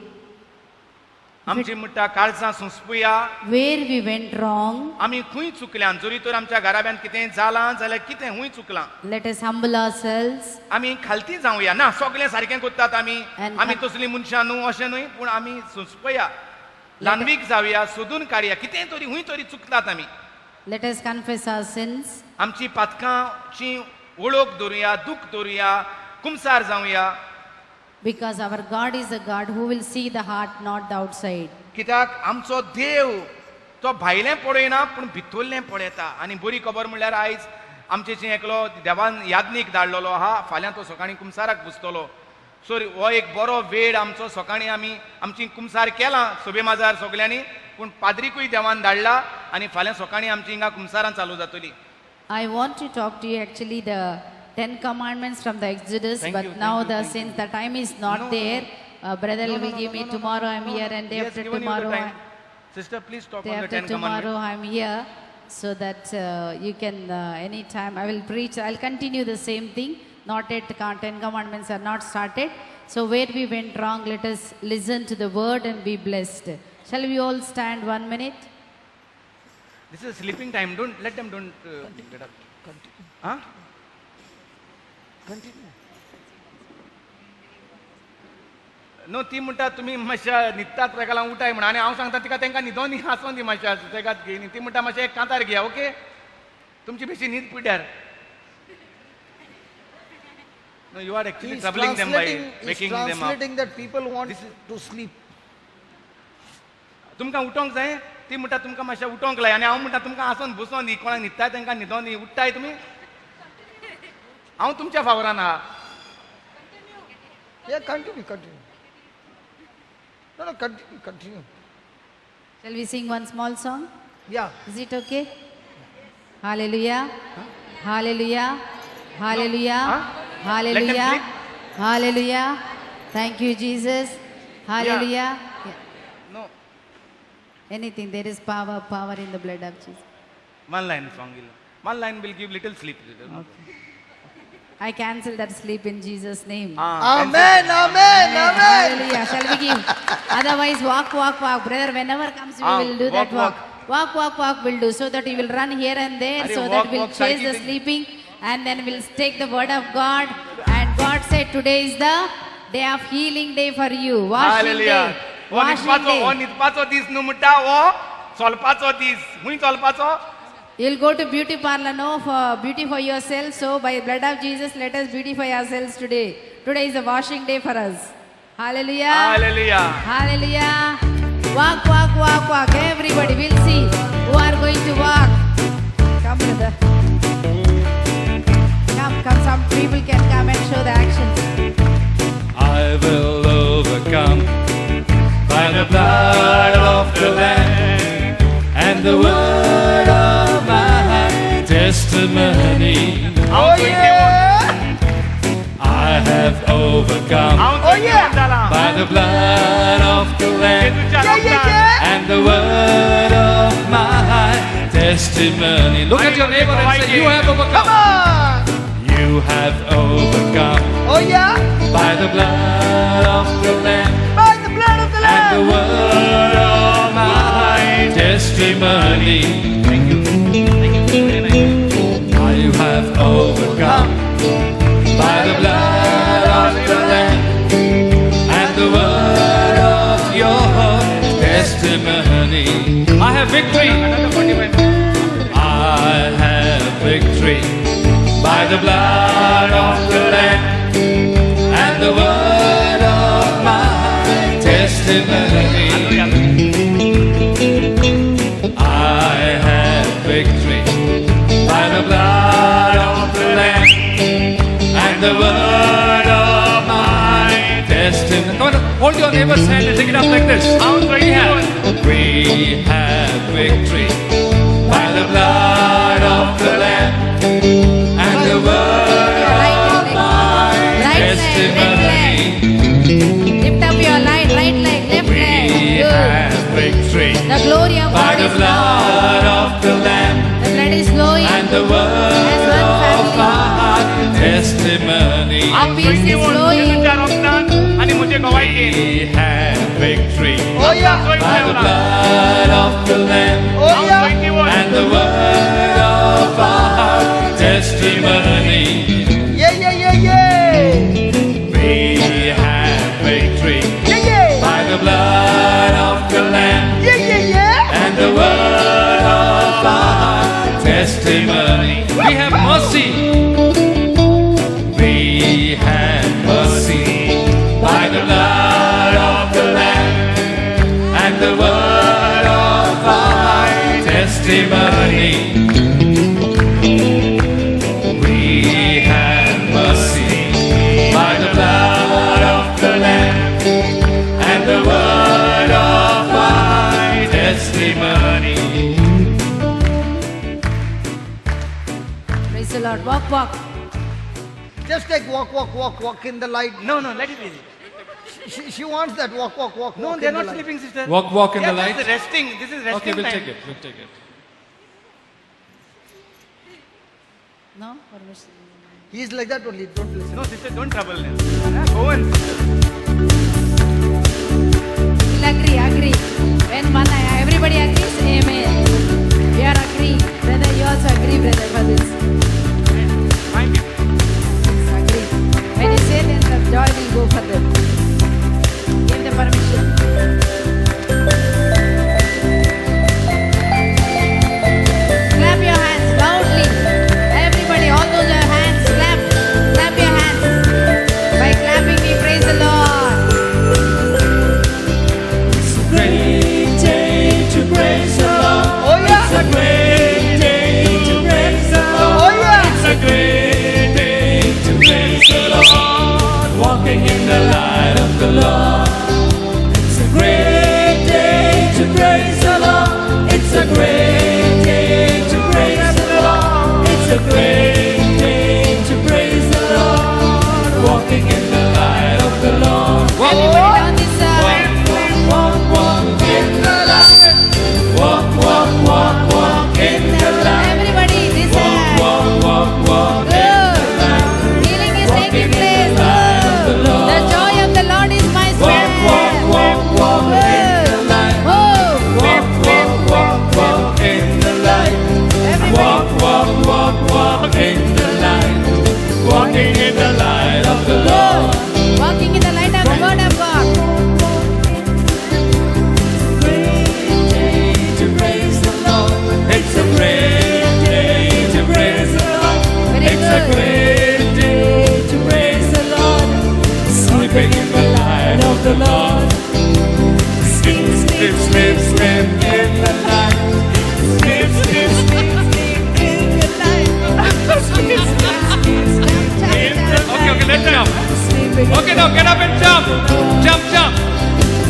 आमची म्हणटा काळजां सुस्पुया Where we went wrong. आमी खंय चुकल्यां. जरी तर आमच्या घराब्यान कितें जालां जाल्यार कितें हूंय चुकलां. Let us humble ourselves. आमी खालती जावया ना सगळें सारकें करतात आमी And तसलीं मनशां न्हू अशें न्हय पूण आमी सुस्पया ल्हानवीक जावया सोदून काडया कितें तरी हूंय तरी चुकतात आमी. let us confess our sins. आमची पातकांची वळख दवरुया दूख दवरुया कुमसार जावया. Because our God is a God who will see the heart, not the outside. कित्याक आमचो देव तो भायलें पळयना पूण भितरलें पळयता. आनी बरी खबर म्हणल्यार आयज आमचेशी एकलो देवान याज्ञीक धाडलेलो आहा. फाल्यां तो सकाळीं कुमसाराक पुजतलो. सो हो एक बरो वेळ आमचो. सकाळीं आमी आमची कुमसार केलां सोबे माजार सगल्यांनी पूण पाद्रीकूय देवान धाडला आनी फाल्यां सकाळीं आमची हिंगा कुमसारां चालू जातलीं. I want to talk to you actually the 10 commandments from the Exodus, Thank but you, now thank you, the thank since the time is not there, brother will give me tomorrow. I'm here, and day He has after given you the tomorrow. time. Sister, please talk Day on the after 10 tomorrow commandments. I'm here, so that you can anytime I will preach. I'll continue the same thing. Not yet 10 commandments are not started. So where we went wrong, let us listen to the word and be blessed. Shall we all stand 1 minute? This is sleeping time. Don't let them get up. Huh? No ती म्हणटा तुमी मातशा न्हिदतात तेका लागून उठाय म्हणून आनी हांव सांगता तिका तांकां न्हिदोन हांसोन दी मातशा सुसेगाद घे न्ही. ती म्हणटा मातशें एक कांतार घेया ओके तुमची बेशी न्हीद पिड्यार. No, you are actually He's troubling them by waking them up. translating that people want to sleep. तुमकां उठोंक जाय. ती म्हणटा तुमकां मातशें उठोंक लाय आनी हांव म्हणटा तुमकां हांसोन बसोन दी कोणाक न्हिदताय तांकां न्हिदोन दी उठताय तुमी. हांव तुमच्या फावरान आहा. Yeah, continue. No, continue. Shall we sing one small song? Yeah. Is it okay? Hallelujah. Hallelujah. Hallelujah. Huh? Hallelujah. sleep. Hallelujah. Thank you, Jesus. Hallelujah. Yeah. No. Anything. There is power in the blood of Jesus. One line song. One line will give little sleep. I cancel that sleep in Jesus' name. Amen, amen, amen. Hallelujah. Shall we give? Otherwise, walk. Brother, whenever comes, we will do that walk. Walk, we'll do. So that we will run here and there, Arey, so walk, that we'll walk, chase the cycle. sleeping, and then we'll take the word of God. And God said, today is the day of healing day for you. Washing Hallelujah. day. O Washing day. न्हिदपाचो दीस न्हू म्हणटा हो चलपाचो दीस हुंय चलपाचो You'll go to beauty parlor, no, for beauty for yourself. So by the blood of Jesus, let us beautify ourselves today. Today is a washing day for us. Hallelujah. Hallelujah. Hallelujah. Walk. Everybody will see who are going to walk. Come, brother. Come. Some people can come and show the actions. I will overcome by the blood of the Lamb and the word of my testimony. Oh yeah. I have overcome Oh yeah. by the blood of the Lamb Yeah. and the word of my testimony. Look at your neighbor and say, you have Come overcome. on. You have overcome Oh yeah. by the blood of the Lamb By the blood of the and the Lamb. word of my testimony. You have overcome by the blood of the Lamb and the word of your testimony. I have victory. I have victory by the blood of the Lamb and the word of my testimony. I have victory by the blood of the Lamb and the word of my testimony. Come on, hold your neighbor's hand and take it up like this. We have victory by the blood of the Lamb and the word of my testimony. Lift up your right leg, left We leg. Good. have victory The glory of by God the is now. blood of the Lamb The blood is flowing. and the word As one of family. my testimony. Our peace is flowing. आणि मुझे गवाही दे We have victory Oh yeah. by the blood of the Lamb Oh yeah. and the word of our testimony. Yeah. We have victory Yeah. by the blood of the Lamb Yeah. and the word of our testimony. We have mercy. We have mercy by the blood of the Lamb and the word of our testimony. We have mercy by the blood of the Lamb and the word of our testimony. Praise the Lord. Walk. Just take walk in the light. No, let it be. She wants that walk. No, walk they're in the not light. sleeping, sister. Walk in Yeah, the light. This is resting. This is resting Okay, we'll time. take it. We'll take it. No? Permission. He's like that only. Don't listen. No, sister, don't trouble them. Go on. We'll agree. When one, everybody agrees, amen. We are agreeing. Brother, you also agree, brother, for this. Thank you. Yes, agree. When you say, then the joy will go for them. Give the permission. Clap your hands loudly. Everybody, all those who have hands, clap your hands. By clapping, we praise the Lord. It's a great day to praise the Lord. Oh yeah. It's a great day to praise the Lord. Oh yeah. It's a great day to praise the Lord. Walking in the light of the Lord. It's a great day to praise the Lord. It's a great day to praise the Lord. Lord. Slip, slip, slip, slip in the light. Slip, slip, slip, slip in the light. Slip, slip, slip, slip in the light. Okay, let's jump. Okay, now get up and jump. Jump, jump.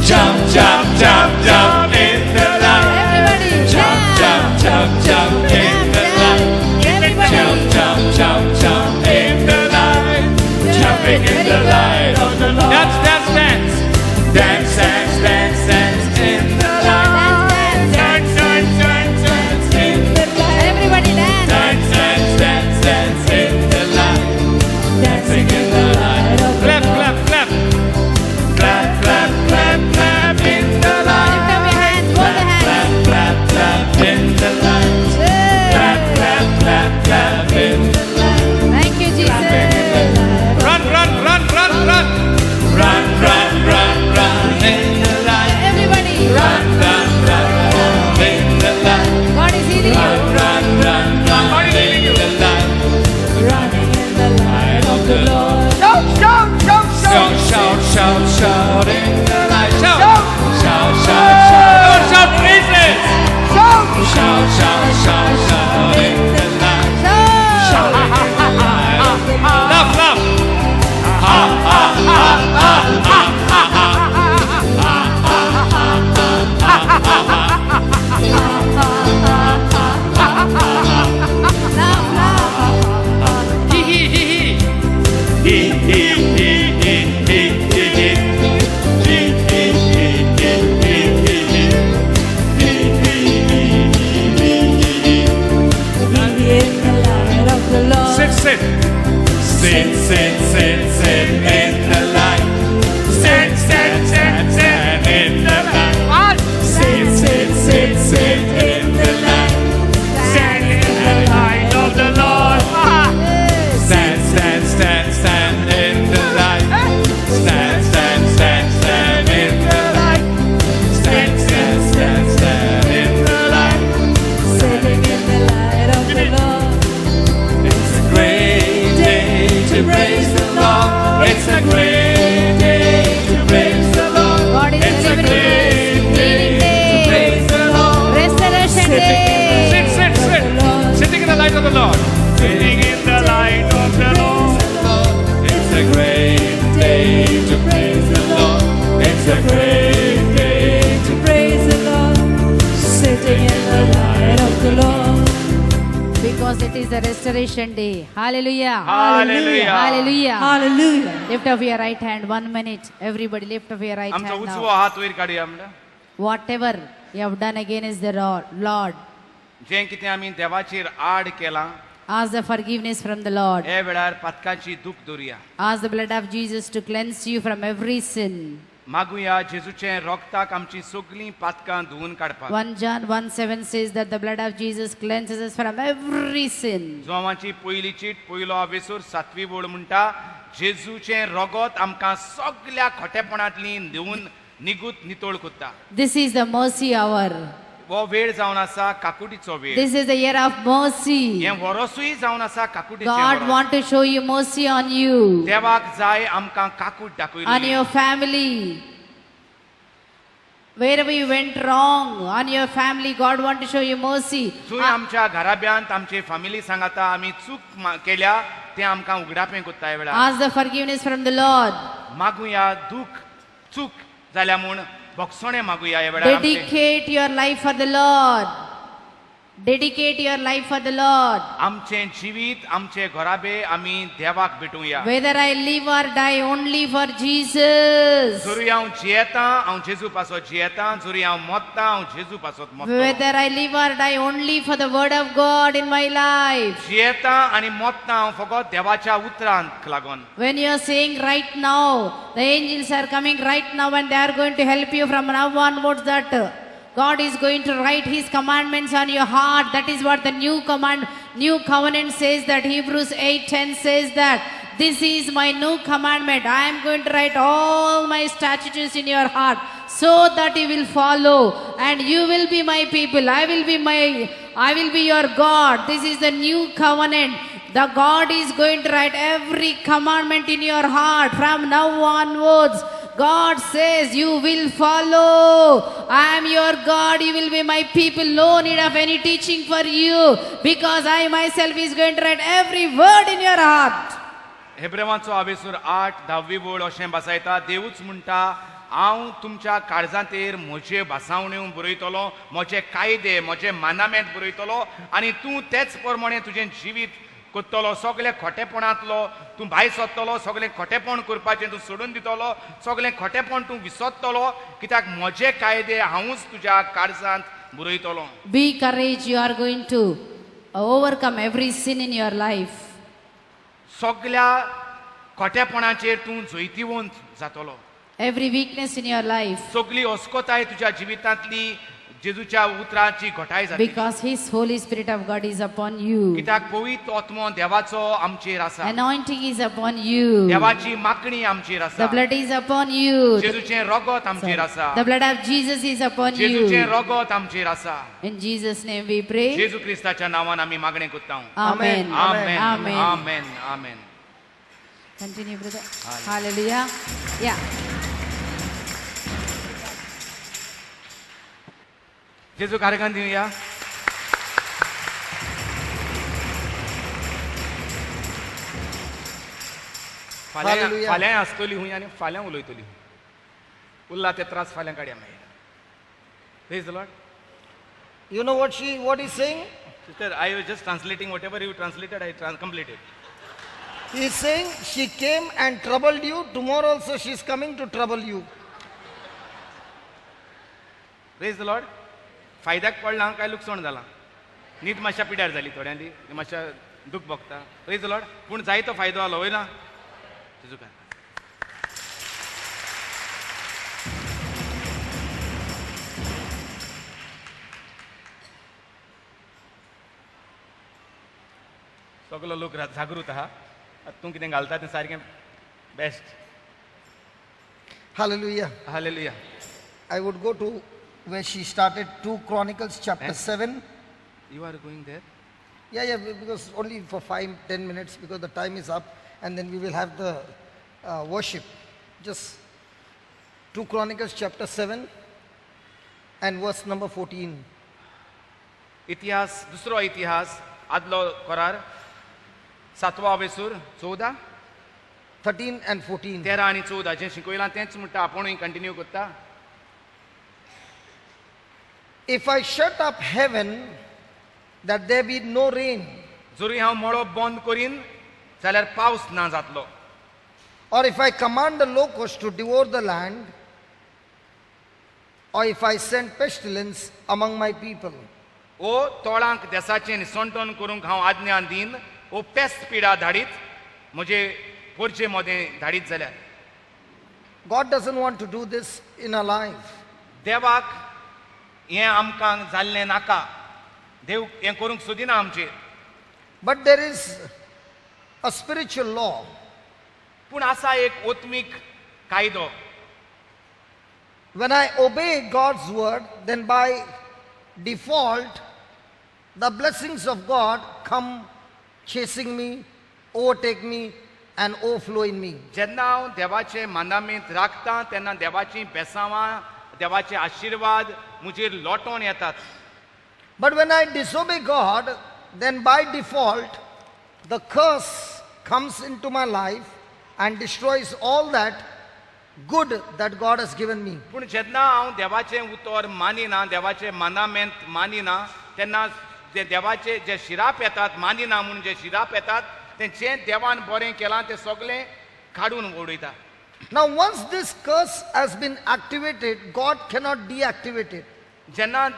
Jump, jump, jump, jump in the light. Everybody, Jump, jump, jump, jump in the light. Everybody. Jump, jump, jump, jump in the light. Jumping in the light of the Lord. Dance, dance, dance. Dance, dance, dance, dance in the light. Dance, dance, dance, dance in the light. Everybody dance. Dance, dance, dance, dance in the light. Dancing in the light of the Lord. Clap, clap, clap. Clap, clap, clap, clap in the light. Lift up your hands, hold the hands. Clap, clap, clap in the light. Clap, clap, clap, clap in the light. Thank you, Jesus. Run, run, run, run, run. Run, run, run, run in the light. Everybody, Run, run, run, run in the light. God is healing Run, you. run, run, run in the light. Running in the light of the Lord. Shout, shout, shout, Shout, shout. shout, shout, shout in the light. Shout, shout, shout, shout. Lord, shout praises. Shout. Shout, shout, shout, shout in the light. Shout in the light of the Lord. Laugh, laugh. Ha, ha, ha, ha, ha, ha, ha. Hee hee hee hee. He, he, he, he, he, he, he. He, he, he, he, he, he, he. He, he, he, he, he, he. Sit, sit. Sit, sit, sit, sit in the light. Sit, sit, sit, sit in the light. Sit, sit, sit, sit in the light. Stand in the light of the Lord. Stand, stand, stand, stand in the light. Stand, stand, stand, stand in the light. Stand, stand, stand, stand in the light. Sitting in the light of the Lord. It's a great day to praise the Lord. It's a great day to praise the Lord. God is It's a delivering great us. day Healing to day. praise the Lord. Restoration day. Sit, sit, sit. Sitting in the light of the Lord. Sitting in the light of the Lord. It's a great day to praise the Lord. It's a great day to Praise the Lord, sitting in the light of the Lord. Because it is the restoration day. Hallelujah. Hallelujah. Hallelujah. Hallelujah. Lift up your right hand. 1 minute. Everybody lift up your right आमचो hand उजवो now. हात वयर काडया म्हणटा Whatever you have done against the Lord, जें कितें आमी देवाचेर आड केलां ask the forgiveness from the Lord. हे वेळार पातकाची दूख दवरया Ask the blood of Jesus to cleanse you from every sin. मागुया जेजूचे रोगताक आमची सगळीं पातकां धुवन काडपाक 1 John 1:7 says that the blood of Jesus cleanses us from every sin. जोवांची पयली चीट पयलो वेसूर 7वी वळ म्हणटा जेजूचे रोगोत आमकां सगळ्या खोटेपणांतली धुवन निगूत नितोळ कोत्ता This is the mercy hour. हो वेळ जावन आसा काकुटीचो वेळ This is the year of mercy. हे वरोसूय जावन आसा काकुटीचें God वरोस. want to show you mercy on you, देवाक जाय आमकां काकूट on दाखयली your family. Wherever you went wrong, on your family, God want to show you mercy. जूय आमच्या घराब्यांत आमचे फॅमिली सांगाता आमी चूक केल्या ते आमकां उगडापें कोत्ता ह्या वेळार Ask the forgiveness from the Lord. मागुया दूख चूक जाल्या म्हूण भोगसोणें मागुया ह्या वेळार आमचें. Dedicate your life for the Lord. Dedicate your life for the Lord. आमचें जिवीत आमचे घोराबे आमी देवाक भेटुया Whether I live or die, only for Jesus. जरी हांव जियेतां हांव जेजू पासत जियेतां जरी हांव मोत्तां हांव जेजू पासत मोत्तां Whether I live or die, only for the word of God in my life. जियेतां आनी मोत्तां हांव फकत देवाच्या उतरांक लागून When you are saying right now, the angels are coming right now and they are going to help you from now onwards that God is going to write his commandments on your heart. That is what the new covenant says, that Hebrews 8:10 says that this is my new commandment. I am going to write all my statutes in your heart so that you will follow and you will be my people. I will be your God. This is the new covenant. The God is going to write every commandment in your heart from now onwards. God says, you will follow. I am your God, you will be my people. No need of any teaching for you, because I myself is going to write every word in your heart. हेब्रेवांचो आवेसूर 8-10 वळ अशें बसयता, देवूच म्हणटा, हांव तुमच्या काळजांतेर म्हजे भासावण्यो बरयतलो, म्हजे कायदे, म्हजे मानामेंट बरयतलो, आनी तूं तेच प्रमाणे तुजें जिवीत कोत्तलो. सगळे खोटेपणांतलो तूं भायर सरतलो, सगळें खोटेपण करपाचें तूं सोडून दितलो, सगळें खोटेपण तूं विसरतलो, कित्याक म्हजे कायदे हांवूच तुज्या काळजांत बरयतलो. Be courage, you are going to overcome every sin in your life. सगळ्या खोटेपणाचेर तूं जैतिवंत जातलो. Every weakness in your life, सगळी अस्कोताय तुज्या जिवितांतली जेजूच्या उतरांची घोटाय जातली, because His Holy Spirit of God is upon you. कित्याक पवित्र आत्मो देवाचो आमचेर आसा, Anointing is upon you. देवाची मागणी आमचेर आसा, The blood is upon you. जेजूचें रगत आमचेर आसा, The blood of Jesus is upon जेजूचें you. रगत आमचेर आसा. In Jesus' name we pray. जेजू क्रिस्ताच्या नांवान आमी मागणें करता. Amen. आमेन, Amen. आमेन, आमेन. Continue, brother. Hallelujah. Yeah. जेजू कार्यक्रम दिवया. Hallelujah. फाल्यां आसतली हुंय आनी फाल्यां उलयतली. उरला ते त्रास फाल्यां काडया मागीर. Praise the Lord. You know what he's saying? Sister, I was just translating whatever you translated, I completed. He's saying she came and troubled you. Tomorrow also she's coming to trouble you. Praise the Lord. फायद्याक पडला काय लुकसाण जाला. न्हीद मातशा पिड्यार जाली थोड्यांनी, मातशा दूख भोगता. Praise the Lord. पूण जायतो फायदो आलो वय ना. जेजू काय. सगलो लोक जागृत आहा. तूं कितें घालता तें सारकें best. Hallelujah. Hallelujah. I would go to where she started, 2 Chronicles chapter 7. You are going there? Yeah, because only for 5-10 minutes, because the time is up, and then we will have the worship. Just 2 Chronicles chapter 7 and verse number 14. इतिहास, दुसरो इतिहास, आदलो करार, 7वा वेसूर, 14, 13 and 14. 13 आणि 14 जें शिकयलां तेंच म्हणटा आपुणूय continue करता. If I shut up heaven, that there be no rain, जरी हांव मळो बंद करीन जाल्यार पावस ना जातलो. or if I command the locust to devour the land, or if I send pestilence among my people, ओ तोळांक देसाचें निसंटोन करूंक हांव आज्ञा दीन, ओ पेस्त पिडा धाडीत म्हजे पोरचे मोदें धाडीत जाल्यार. God doesn't want to do this in our life. देवाक हें आमकां जाल्लें नाका. देव हें करूंक सोदिना आमचेर. But there is a spiritual law. पूण आसा एक ओत्मीक कायदो. When I obey God's word, then by default, the blessings of God come chasing me, overtake me, and overflow in me. जेन्ना हांव देवाचे मांदामीत राखतां तेन्ना देवाची बेसांवां, देवाचे आशिर्वाद मुजेर लोटोन येतात. But when I disobey God, then by default, the curse comes into my life and destroys all that good that God has given me. पूण जेन्ना हांव देवाचें उतर मानिना, देवाचें मानामेंत मानिना, तेन्ना जे देवाचे जे शिराप येतात, मानिना म्हणून जे शिराप येतात, तें जें देवान बरें केलां तें सगळें काडून उडयता. Now once this curse has been activated, God cannot deactivate it. जेन्ना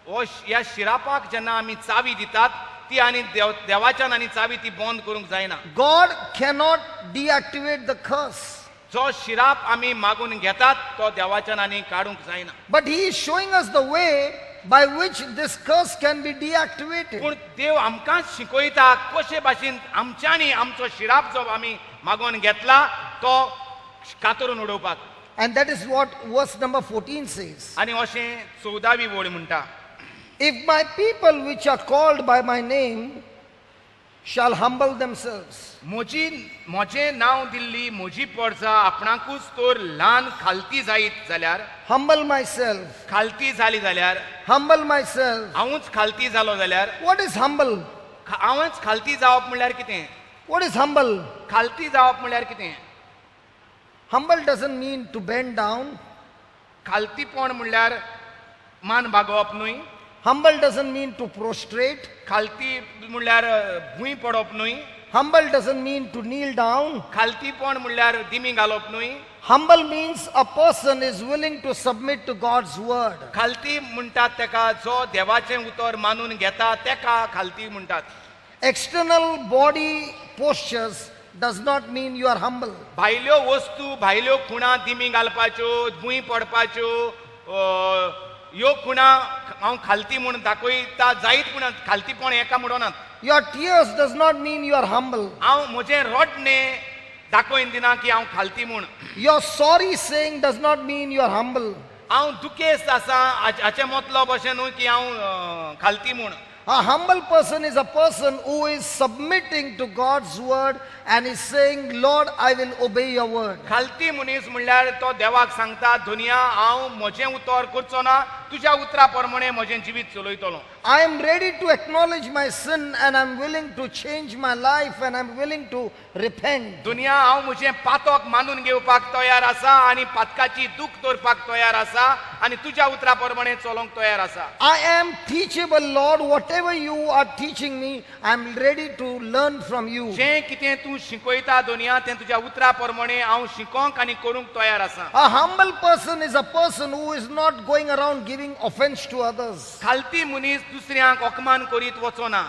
ह्या शिरापाक जेन्ना आमी चावी दितात, ती आनी देवाच्यान आनी चावी ती बंद करूंक जायना. God cannot deactivate the curse. जो शिराप आमी मागून घेतात तो देवाच्यान आनी काडूंक जायना. But he is showing us the way by which this curse can be deactivated. पूण देव आमकां शिकयता कशे भाशेन आमच्यांनी आमचो शिराप जो आमी मागून घेतला तो कातरून उडोवपाक. And that is what verse number 14 says. आनी अशें 14वी वळ म्हणटा. If my people which are called by my name shall humble themselves. म्हजें नांव दिल्ली म्हजी परसां आपणाकूच तर ल्हान खालती जायत जाल्यार Humble myself. खालती जाली जाल्यार Humble myself. हांवूच खालती जालो जाल्यार What is humble? हांवच खालती जावप म्हणल्यार कितें What is humble? खालती जावप म्हणल्यार कितें Humble doesn't mean to bend down. खालतीपण म्हणल्यार मान बागोवप न्हय Humble doesn't mean to prostrate. खालती म्हणल्यार भूंय पडप न्हय Humble doesn't mean to kneel down. खालतीपण म्हणल्यार दिमी घालप न्हय Humble means a person is willing to submit to God's word. खालती म्हणटात तेका जो देवाचें उतर मानून घेता तेका खालती म्हणटात External body postures does not mean you are humble. भायल्यो वस्तू भायल्यो खुणा दिमी घालपाच्यो भूंय पडपाच्यो ह्यो खुणा हांव खालती म्हूण दाखयता जायत पूण खालतीपण एका म्हणनात Your tears does not mean you are humble. हांव म्हजें रडणें दाखोवन दिना की हांव खालती म्हूण Your sorry saying does not mean you are humble. हांव दुखेस्त आसा हाचें मतलब अशें न्हू की हांव खालती म्हूण A humble person is a person who is submitting to God's word and is saying, Lord, I will obey your word. खालती मनीस म्हणल्यार तो देवाक सांगता दुनिया हांव म्हजें उतर करचो ना तुज्या उतरा प्रमाणे म्हजें जिवीत चलयतलो I am ready to acknowledge my sin and I am willing to change my life and I am willing to repent. दुनिया हांव म्हजें पातक मानून घेवपाक तयार आसा आनी पातकाची दूख दवरपाक तयार आसा आनी तुज्या उतरा प्रमाणे चलोंक तयार आसा I am teachable, Lord. Whatever you are teaching me, I am ready to learn from you. जें कितें तूं शिकयता दुनिया तें तुज्या उतरा प्रमाणे हांव शिकोंक आनी करूंक तयार आसा A humble person is a person who is not going around giving offense to others. खालती मनीस दुसऱ्यांक अपमान करीत वचोना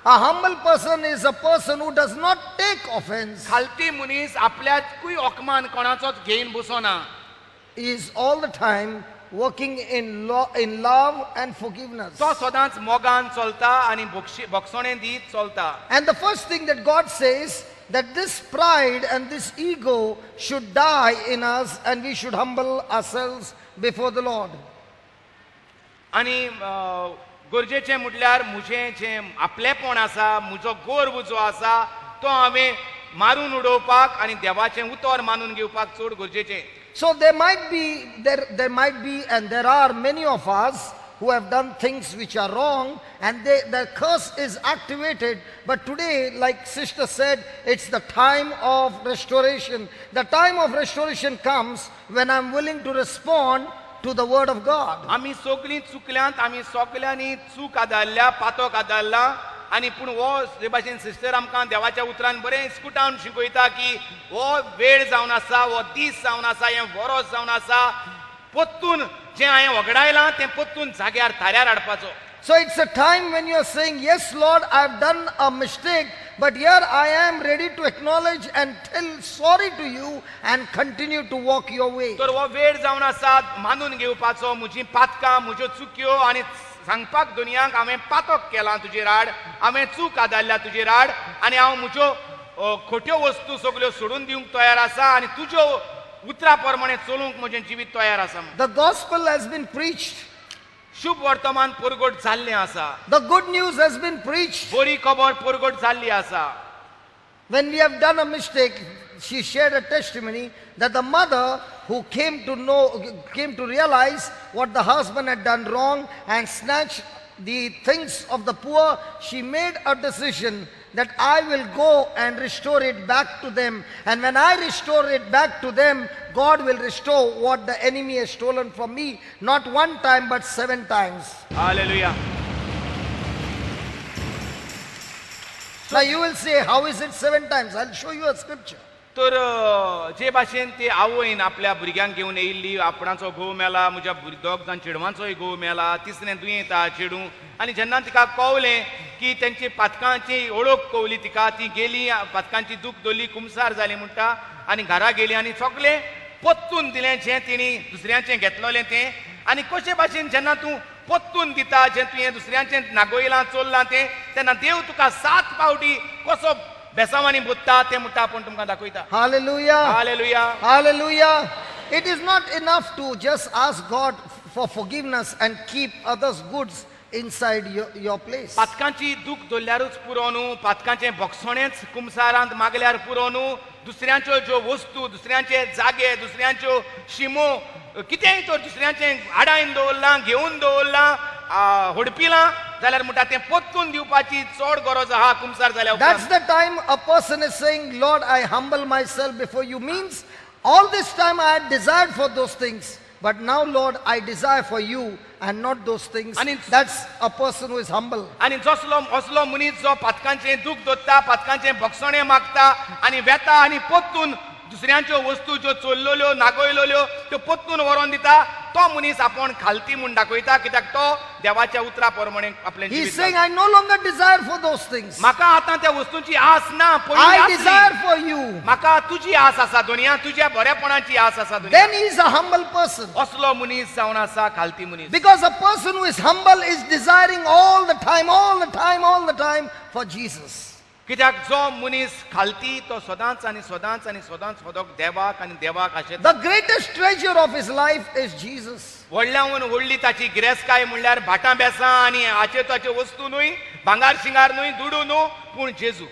A humble person is a person who does not take offense. खालती मनीस आपल्याकूय अपमान कोणाचोच घेवन बसोना He is all the time working in love and forgiveness. तो सदांच मोगान चलता आनी भक्षणें दीत चलता And the first thing that God says, that this pride and this ego should die in us and we should humble ourselves before the Lord. आनी गरजेचें म्हटल्यार म्हजें जें आपलेपण आसा म्हजो गर्व जो आसा तो हांवें मारून उडोवपाक आनी देवाचें उतर मानून घेवपाक चड गरजेचें So there might be and there are many of us who have done things which are wrong and the curse is activated. But today, like sister said, it's the time of restoration. The time of restoration comes when I'm willing to respond to the word of God. आमी सगळीं चुकल्यांत आमी सगळ्यांनी चूक आदारल्या पातक आदारला आनी पूण हो जे भाशेन सिस्टर आमकां देवाच्या उतरान बरें इस्कुटावन शिकयता की हो वेळ जावन आसा हो दीस जावन आसा हें वरोस जावन आसा परतून जें हांवें वगडायलां तें परतून जाग्यार थाऱ्यार हाडपाचो So it's a time when you're saying, yes, Lord, I've done a mistake, but here I am ready to acknowledge and tell sorry to you and continue to walk your way. तर हो वेळ जावन आसा मानून घेवपाचो म्हजीं पातकां म्हज्यो चुक्यो आनी सांगपाक दुनियाक हांवें पातक केलां तुजेर आड हांवें चूक आदारल्या तुजेर आड आनी हांव म्हज्यो खोट्यो वस्तू सगळ्यो सोडून दिवंक तयार आसा आनी तुज्यो उतरा प्रमाणे चलूंक म्हजें जिवीत तयार आसा The gospel has been preached. शुभ वर्तमान परगट जाल्लें आसा The good news has been preached. बरी खबर परगट जाल्ली आसा When we have done a mistake, she shared a testimony that the mother who came to realize what the husband had done wrong and snatched the things of the poor, she made a decision that I will go and restore it back to them. And when I restore it back to them, God will restore what the enemy has stolen from me, not one time but 7 times. Hallelujah. Now you will say, how is it 7 times? I'll show you a scripture. तर जे भाशेन ती आवयन आपल्या भुरग्यांक घेवन येयल्ली आपणाचो घोव मेला म्हज्या दोग जाण चेडवांचोय घोव मेला तिसरें दुयेंत आहा चेडूं आनी जेन्ना तिका कळलें की तेंची पातकांची ओळख कळली तिका ती गेली पातकांची दूख दवरली कुमसार जाली म्हणटा आनी घरा गेली आनी सगळें पत्तून दिलें जें तिणी दुसऱ्यांचें घेतलोलें तें आनी कशे भाशेन जेन्ना तूं पत्तून दिता जें तुवें दुसऱ्यांचें नागोयलां चोरलां तें तेन्ना देव तुका 7 फावटी कसो बेसावांनी बुत्ता तें म्हणटा आपूण तुमकां दाखयता Hallelujah. Hallelujah. Hallelujah. It is not enough to just ask God for forgiveness and keep others' goods inside your place. पातकांची दूख दोल्ल्यारूच पुरो न्हू, पातकांचें भोगसणेंच कुमसारांत मागल्यार पुरो न्हू, दुसऱ्यांच्यो ज्यो वस्तू, दुसऱ्यांचे जागे, दुसऱ्यांच्यो शिमो, कितेंय तर दुसऱ्यांचें आडायन दवरलां, घेवन दवरलां, होडपिलां, जाल्यार म्हणटा तें पोत्तून दिवपाची चड गरज आहा कुमसार जाल्या That's उपरांत. the time a person is saying, Lord, I humble myself before you. Means all this time I had desired for those things, but now, Lord, I desire for you and not those things. And it's- That's a person who is humble. आनी असलो मनीस जो पातकांचें दूख दोत्ता, पातकांचें भोगसणें मागता आनी वेता आनी पोत्तून दुसऱ्यांच्यो वस्तू ज्यो चोरलोल्यो नागयलोल्यो त्यो पोत्तून व्हरोन दिता, तो मनीस आपूण खालती म्हूण दाखयता, कित्याक तो देवाच्या उतरा प्रमाणे आपलें He's जिवीत saying, घालता. I no longer desire for those things. म्हाका आतां त्या वस्तूंची आस ना, पयलीं I आसली. desire for you. म्हाका तुजी आस आसा दुनिया, तुज्या बरेपणाची आस आसा दुनिया. Then he is a humble person. असलो मनीस जावन आसा खालती मनीस. Because a person who is humble is desiring all the time, all the time, all the time for Jesus. कित्याक जो मनीस खालती तो सदांच आनी सदांच आनी सदांच सोदोक देवाक आनी देवाक आशेता. The greatest treasure of his life is Jesus. व्हडल्याहून व्हडली ताची गिरेस्काय म्हणल्यार भाटां बेसां आनी हाचे ताचे वस्तू न्हूय, भांगार शिंगार न्हूय, दुडू न्हू, पूण जेजू.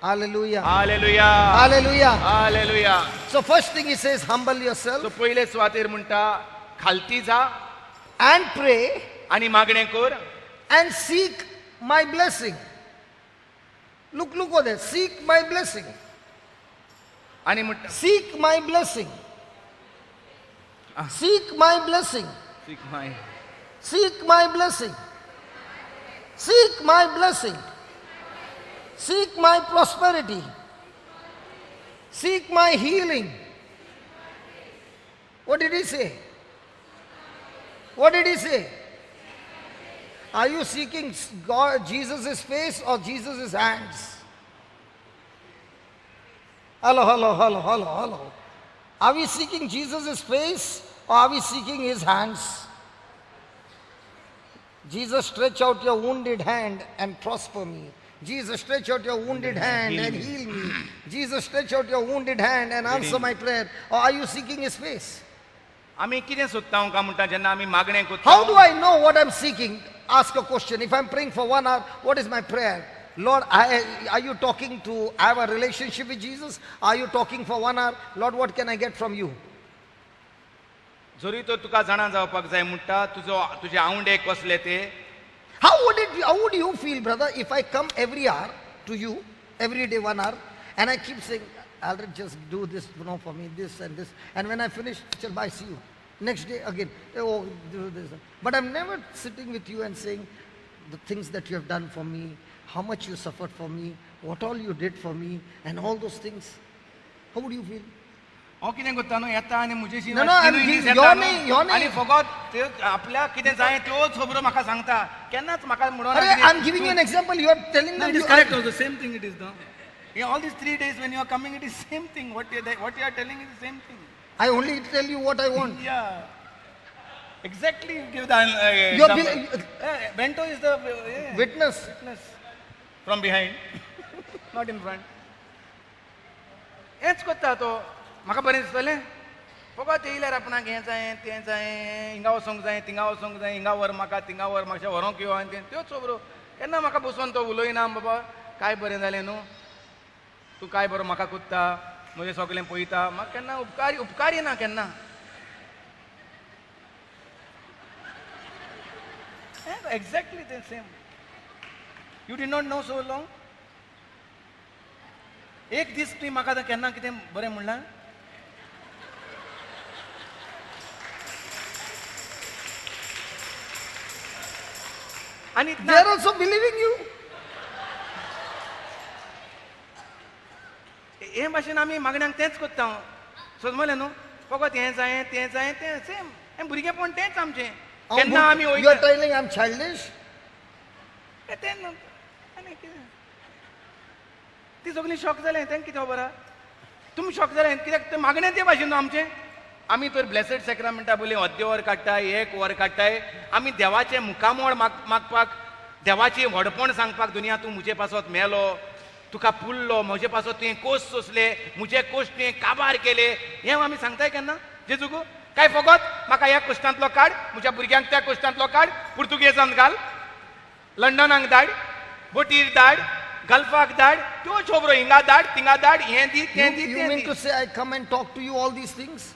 Hallelujah. Hallelujah, Hallelujah. Hallelujah. So first thing he says, humble so yourself पयले सुवातेर म्हणटा खालती जा and pray आनी मागणें कर and seek my blessing. Look over there. Seek my blessing. आनी म्हणटा Seek my blessing. Seek my blessing. Seek my. Seek my blessing. Seek my blessing. Seek my prosperity. Seek my healing. What did he say? What did he say? Are you seeking God, Jesus' face or Jesus' hands? Hello, hello, hello, hello, hello. Are we seeking Jesus' face or are we seeking his hands? Jesus, stretch out your wounded hand and prosper me. Jesus, stretch out your wounded hand and heal me. Jesus, stretch out your wounded hand and answer my prayer. Or are you seeking his face? आमी कितें सोदता काय म्हणटा जेन्ना आमी मागणें How do करता. I know what I'm seeking? Ask a question. If I'm praying for 1 hour, what is my prayer? Lord, are you talking to have a relationship with Jesus? Are you talking for 1 hour? Lord, what can I get from you? जरी तो तुका जाणा जावपाक जाय म्हणटा तुजे आवंडे कसले ते. How would you feel, brother, if I come every hour to you, every day 1 hour, and I keep saying, Aldred, just do this, for me, this and this, and when I finish, shall bye, see you. Next day again, oh, do this. But I'm never sitting with you and saying the things that you have done for me, how much you suffered for me, what all you did for me, and all those things. How would you feel? हांव कितें करता न्हू येता आनी म्हजेशी No, I'm giving your name. आनी फकत त्यो आपल्याक कितें जाय त्योच खबरो म्हाका सांगता. केन्नाच म्हाका म्हणोना Arey, I'm giving you an example. You are telling No, them. it is correct also. Same thing it is, no? Yeah, all these 3 days when you are coming, it is same thing. What you are telling is the same thing. I only tell you what I want. Yeah. Exactly. You give the You are example. Bento is the Witness. witness from behind, not in front. हेंच करता तो. म्हाका बरें दिसतलें. फकत येयल्यार आपणाक हें जाय तें जाय, हिंगा वचोंक जाय थिंगा वचोंक जाय, हिंगा व्हर म्हाका थिंगा व्हर म्हाका व्हरोंक यो आनी त्योच खबरो. केन्ना म्हाका बसोन तो उलयना बाबा काय बरें जालें न्हू, तूं काय बरो म्हाका कुत्ता, म्हजें सगळें पळयता, म्हाका केन्ना उपकार येना केन्ना. Exactly the same. You did not know so long. एक दीस तुवें म्हाका आतां केन्ना कितें बरें म्हणलां? आनी They are also believing you. हे भाशेन आमी मागण्यांक तेंच कोत्ता. समजलें न्हू? फकत हें जाय तें जाय तें सेम. हें भुरगेपण तेंच आमचें. केन्ना आमी You are telling I'm childish? तें न्हू. आनी कितें? ती सगळीं शॉक जालें तें कितें खबर आहा? तुमी शॉक जालें कित्याक तें मागणें ते भाशेन न्हू आमचें. आमी तर ब्लेसड सॅक्रामेंटा बोली अर्दे वर काडटाय, 1 वर काडटाय. आमी देवाचें मुखामोळ मागपाक, देवाची व्हडपण सांगपाक, दुनिया तूं म्हजे पासत मेलो, तुका पुरलो, म्हजे पासत तुवें कोस सोंसले, म्हजे कोश्ट तुवें काबार केले, हें आमी सांगताय केन्ना जेजूक? काय फकत म्हाका ह्या कोश्टांतलो काड, म्हज्या भुरग्यांक त्या कोश्टांतलो काड, पुर्तुगेजांत घाल, लंडनाक धाड, बोटीर धाड, गल्फाक धाड, त्यो छोबरो हिंगा धाड, थिंगा धाड, हें दी, तें दी, You तें mean the. to say I come and talk to you all these things?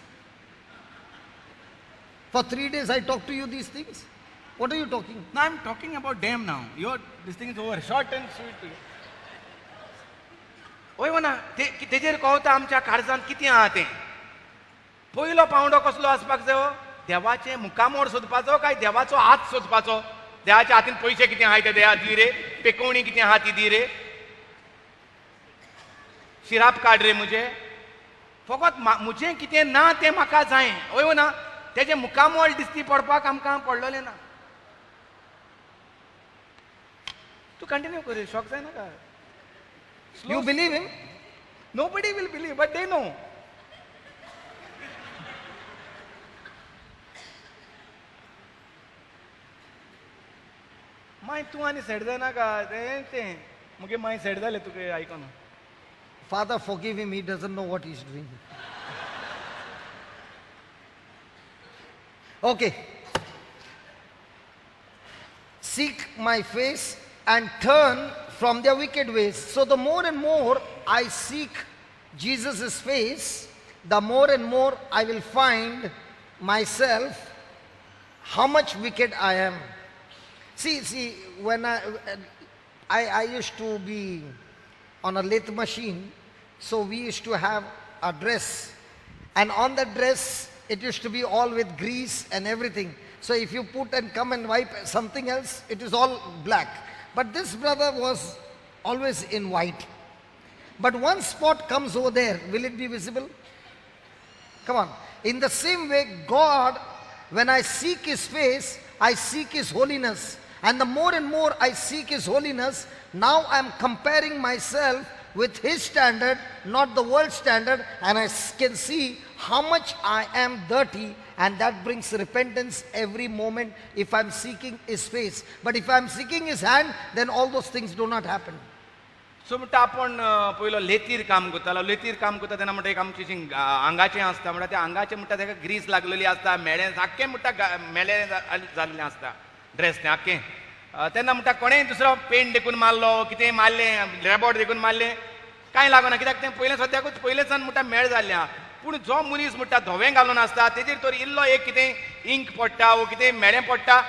For 3 days I talk to you these things? What are you talking? No, I'm talking about them now. This thing is over. Short and sweet. होय हो ना, तेजेर कळटा आमच्या काळजांत कितें आहा तें. पयलो पावंडो कसलो आसपाक जायो? देवाचें मुखामोड सोदपाचो काय देवाचो हात सोदपाचो? देवाच्या हातीन पयशे कितें आहाय ते देवा दी रे, पेकोवणी कितें आहा ती दी रे. शिराप काड रे मुजे. फकत मुजें कितें ना तें म्हाका जाय. होय हो ना, तेजें मुखामोल दिसती पडपाक आमकां पडलेलें ना. तू कंटिन्यू कर, शॉक जायना का? You believe him? Nobody will believe, but they know. My तू आनी सेट जायना का? तें मुगे माय सेट जालें तुगे आयकून. Father, forgive him, he doesn't know what he's doing. Okay. Seek my face and turn from their wicked ways. So the more and more I seek Jesus' face, the more and more I will find myself how much wicked I am. See, when I used to be on a lathe machine, so we used to have a dress, and on the dress it used to be all with grease and everything. So if you put and come and wipe something else, it is all black. But this brother was always in white. But one spot comes over there, will it be visible? Come on. In the same way, God, when I seek His face, I seek His holiness. And the more and more I seek His holiness, now I am comparing myself with His standard, not the world standard, and I can see how much I am dirty, and that brings repentance every moment if I am seeking His face. But if I am seeking His hand, then all those things do not happen. सो म्हणटा आपण पयलो लेतीर काम करतालो. लेतीर काम करता तेन्ना म्हणटा एक आमची जी आंगाचें आसता म्हणटा त्या आंगाचें म्हणटा ताका ग्रीस लागलेली आसता, मेळें आख्खें म्हणटा मेळें जाल्लें आसता ड्रेस तें आख्खें. तेन्ना म्हणटा कोणेंय दुसरो पेंट देखून मारलो, कितेंय मारलें, रेबॉट देखून मारलें, कांय लागना, कित्याक तें पयलें सद्याकूच पयलेंच्यान म्हणटा मेळ जाल्लें आहा. पूण जो मनीस म्हणटा धवें घालून आसता तेजेर तर इल्लो एक कितें इंक पडटा वो कितें मेळें पडटा,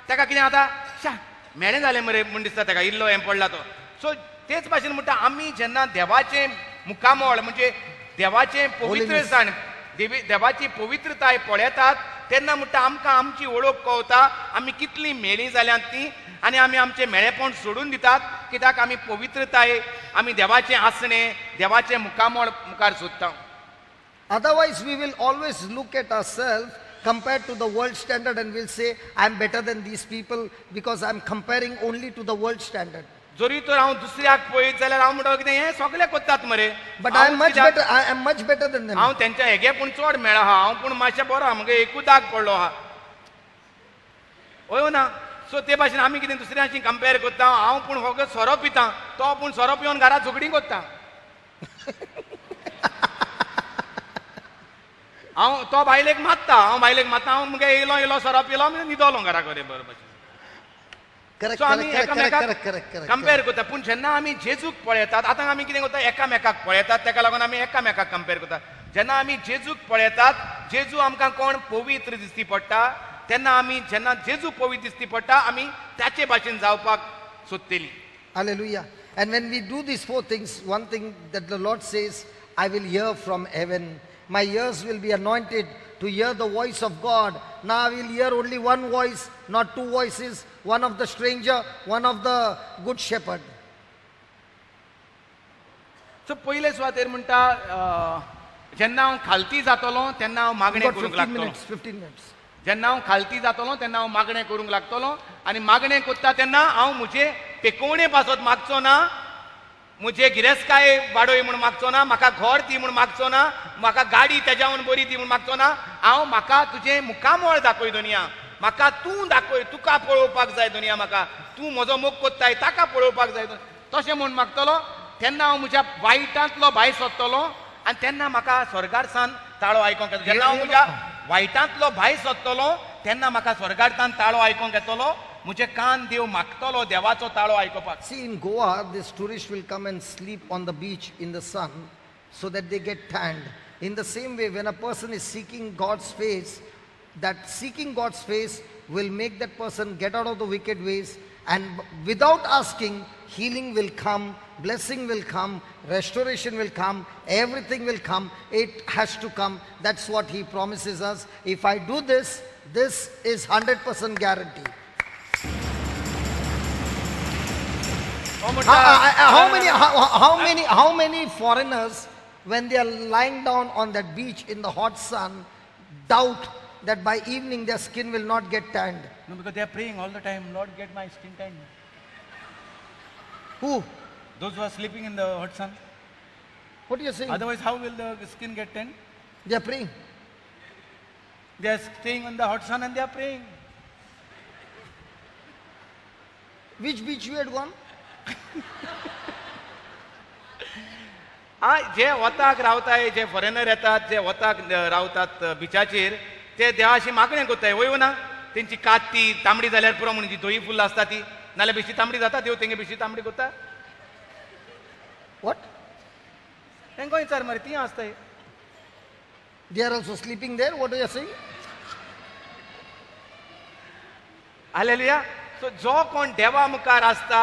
ताका कितें जाता, शा मेळें जालें मरे म्हूण दिसता ताका, इल्लो हें पडला तो. सो तेच भाशेन म्हणटा आमी जेन्ना देवाचें मुखामळ म्हणजे देवाचें पवित्रसाण, देवाची पवित्रताय पळयतात तेन्ना म्हणटा आमकां आमची वळख कळटा, आमी कितलीं मेलीं जाल्यांत तीं, आनी आमी आमचें मेळेपण सोडून दितात, कित्याक आमी पवित्रताय, आमी देवाचें आसणें, देवाचें मुखामळ मुखार सोदता. Otherwise, we will always look at ourselves compared to the world standard and we'll say, I am better than these people because I am comparing only to the world standard. जरी तर हांव दुसऱ्याक पळयत जाल्यार हांव म्हणटा कितें हें सगळे करतात मरे, But I am much better than them. हांव तेंच्या हेगे पूण चड मेळ आहा, हांव पूण मातशें बरो आहा, म्हगे एकूच दाग पडलो आहा. होय ना. सो ते भाशेन आमी कितें दुसऱ्यांशी कंपेर करता, हांव पूण फकत सोरो पिता, तो पूण सोरो पिवन घरा झगडीं करता. हांव तो बायलेक मारता, हांव बायलेक मारता, हांव मुगे इलो सोरो पिलो न्हिदलो घरा कडेन बरोबर. Correct, सो आमी correct, एकामेकाक correct. कंपेर करता. पूण जेन्ना आमी जेजूक पळयतात, आतां आमी कितें करता, एकामेकाक पळयतात, तेका लागून आमी एकामेकाक कंपेर करतात. जेन्ना आमी जेजूक पळयतात, जेजू आमकां कोण पवित्र दिसती पडटा, तेन्ना आमी जेन्ना जेजू पवित्र दिसती पडटा, आमी त्याचे भाशेन जावपाक सोदतलीं. Hallelujah. And when we do these 4 things, one thing that the Lord says, I will hear from heaven. My ears will be anointed to hear the voice of God. Now I will hear only one voice, not 2 voices, one of the stranger, one of the good shepherd. सो पयले सुवातेर म्हणटा जेन्ना हांव खालती जातलो तेन्ना हांव मागणें Got करूंक 15 लागतलो. minutes, 15 minutes. जेन्ना हांव खालती जातलो तेन्ना हांव मागणें करूंक लागतलो, आनी मागणें करता तेन्ना हांव म्हजे पेकोवणे पासत मागचो ना, म्हजे गिरेस्ताय वाडोय म्हूण मागचो ना, म्हाका घर दी म्हूण मागचो ना, म्हाका गाडी तेज्यावन बरी दी म्हूण मागचो ना. हांव म्हाका तुजें मुखामळ दाखय दुनिया, म्हाका तूं दाखय, तुका पळोवपाक जाय दुनिया, म्हाका तूं म्हजो मोग कोत्ताय ताका पळोवपाक जाय तशें म्हूण मागतलो. तेन्ना हांव म्हज्या वायटांतलो भायर सरतलो, आनी तेन्ना म्हाका स्वर्गार सावन ताळो आयकोंक येता. जेन्ना हांव म्हज्या वायटांतलो भायर सरतलो तेन्ना म्हाका स्वर्गांतल्यान ताळो आयकोंक येतलो म्हजे कान देव मागतलो देवाचो ताळो आयकोपाक. See, in Goa, this tourist will come and sleep on the beach in the sun so that they get tanned. In the same way, when a person is seeking God's face, that seeking God's face will make that person get out of the wicked ways, and without asking, healing will come, blessing will come, restoration will come, everything will come. It has to come. That's what he promises us. If I do this, this is 100% guarantee. How many foreigners, when they are lying down on that beach in the hot sun, doubt that by evening their skin will not get tanned? No, because they are praying all the time, Lord, get my skin tanned. Who? Those who are sleeping in the hot sun. What are you saying? Otherwise, how will the skin get tanned? They are praying. They are staying in the hot sun and they are praying. Which beach you had gone? जे वताक रावताय जे foreigner येतात जे वताक रावतात बिचाचेर ते देवाशी मागणें कोत्ताय वयो ना तेंची कात ती तांबडी जाल्यार पुरो म्हणून जी धोई फुल्ल आसता ती नाल्यार बेश्टी तांबडी जाता देव तेंगे बेश्टी तांबडी कोत्ता. What? तेंको विचार मरे ती आसताय. They are also sleeping there? What are you saying? Hallelujah. सो जो कोण देवा मुखार आसता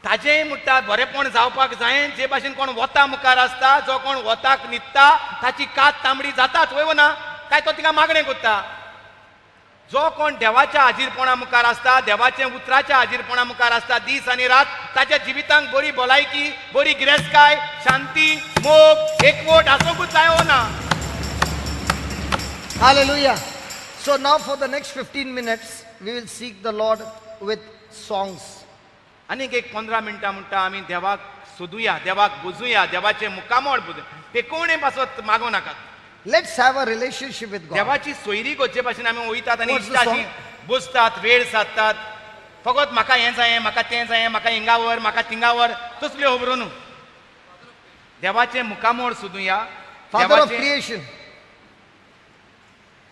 ताजेय म्हणटा बरेपण जावपाक जाय. जे भाशेन कोण वता मुखार आसता जो कोण वताक न्हिदता ताची कात तांबडी जाताच वय ना काय तो तिका मागणें कोत्ता. जो कोण देवाच्या हाजीरपणा मुखार आसता देवाच्या उतराच्या हाजीरपणा मुखार आसता दीस आनी रात ताच्या जिवितांक बरी भलायकी बरी गिरेस्तकाय शांती मोग एकवट आसोंकूच जायो ना. Hallelujah. So now for the next 15 minutes, we will seek the Lord with songs. आनीक एक 15 मिनटां म्हणटा आमी देवाक सोदुया देवाक बुजुया देवाचे मुकामोळ बुजूया ते कोणे पासत मागो नाकात. Let's have a relationship with God. देवाची सोयरी गोचे भाशेन आमी वयतात आनी What's the इश्टाशी song? बुजतात वेळ साधतात फकत म्हाका हें जाय म्हाका तें जाय म्हाका हिंगा व्हर म्हाका थिंगा व्हर तसल्यो खबरो न्हू. देवाचे मुकामोळ सोदुया. Father of creation.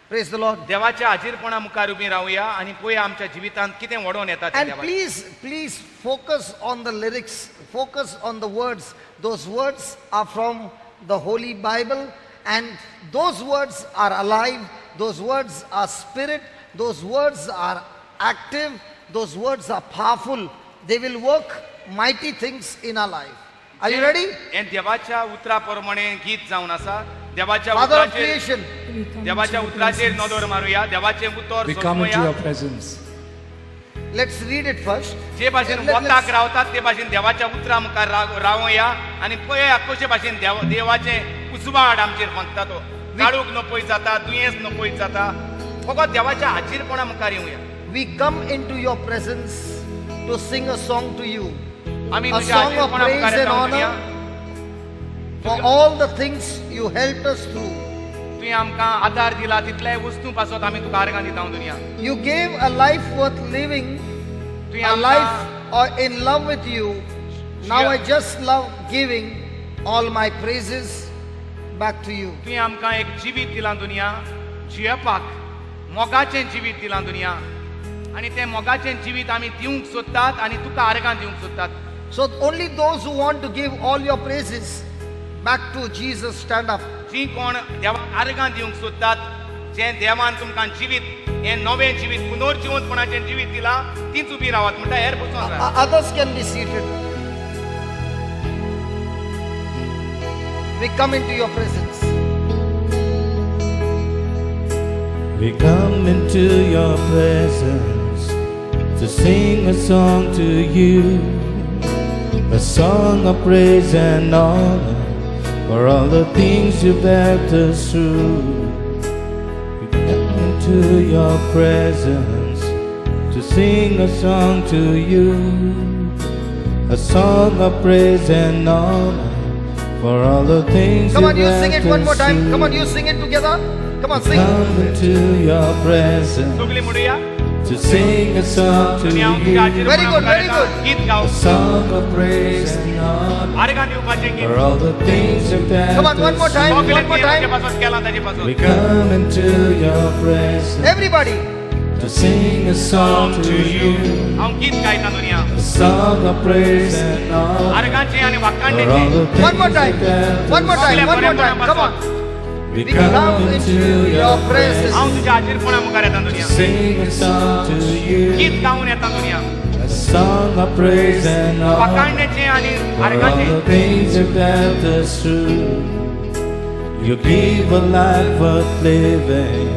Praise the Lord. देवाच्या हाजीरपणा मुखार उबी रावया आनी पळोवया आमच्या जिवितांत कितें वडोवन येता तें And देवाचें. please focus on the lyrics, focus on the words. Those words are from the Holy Bible, and those words are alive, those words are spirit, those words are active, those words are powerful. They will work mighty things in our life. Are you ready? हें देवाच्या उतरा प्रमाणे गीत जावन आसा. देवाच्या Father of उतराचेर creation, देवाच्या उतराचेर नदर मारूया देवाचे उतर We come into सोदुया. your presence. let's read it first. जे भाशेन Let's- वताक रावतात ते भाशेन देवाच्या उतरा मुखार रावया आनी पळया कशे भाशेन देवाचे उजवाड आमचेर फंकता तो. काळूक नपय जाता दुयेंस नपय जाता फकत देवाच्या हाजीरपणा मुखार येवया. We come into your presence to sing a song to you. आमी A तुज्या song of हाजीरपणा praise मुखार and रावया. honor for all the things you helped us through. तुवें आमकां आदार दिला तितल्याय वस्तू पासत आमी तुका आर्गां दिता दुनिया. You gave a life worth living, तुवें a आमकां life in love with you. Now I just love giving all my praises back to you. तुवें आमकां एक जिवीत दिलां दुनिया जियेपाक मोगाचें जिवीत दिलां दुनिया आनी तें मोगाचें जिवीत आमी दिवंक सोदतात आनी तुका आर्गां दिवंक सोदतात. So only those who want to give all your praises back to Jesus, stand up. जी कोण देवाक आर्गां दिवंक सोदतात जें देवान तुमकां जिवीत हें नवें जिवीत पुनर्जिवंतपणाचें जिवीत दिलां तींच उबी रावात म्हणटा हेर बसून रावात. Others can be seated. We come into your presence. We come into your presence to sing a song to you, a song of praise and honor for all the things you've helped us through. We come into your presence to sing a song to you, a song of praise and honor for all the things Come on, you've you sing it helped one more us time. Come on, through. you sing it together. Come on, sing. Come into your presence सगळीं म्हणुया to sing a song to दुनिया you. Very good, very good. गीत गाओ A song of praise and honor argon दिवपाचे गीत for all the things you've done. Come on, one more time, one more time. पासून केला ताजे We पासून come into your presence Everybody. to sing a song to you. हांव गीत गायता दुनिया A song of praise and honor आर्गांचे आणि for all वाकांडेचे the things One more time. you've done. One more time, one more time. Come on. We We come into your presence. हांव तुझ्या आजीरपणा मुखार येता दुनिया sing a song to you. गीत gown येता दुनिया A song of praise and honor वाकांडेचे आणि for all आर्गांचे the things you've done us through. You give a life worth living,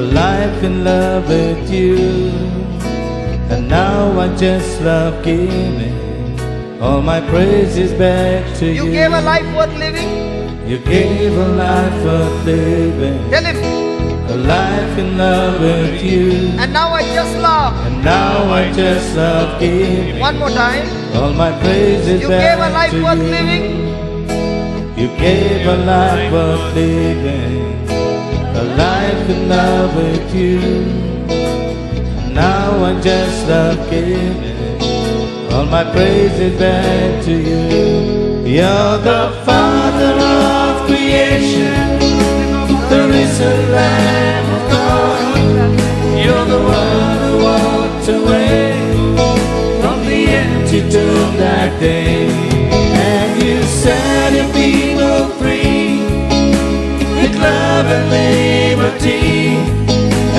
a life in love with you. And now I just love giving all my praises back to you. You gave a life worth living. You gave a life worth living, Tell him. a life in love with you. And now I just love. And now I just love giving One more time. all my praises You back gave a life to worth you. living. You gave a life worth living, a life in love with you. Now I just love giving all my praises back to you. You're the Father of creation, the risen Lamb of God. You're the one who walked away from the empty tomb that day. And you set your people free with love and liberty.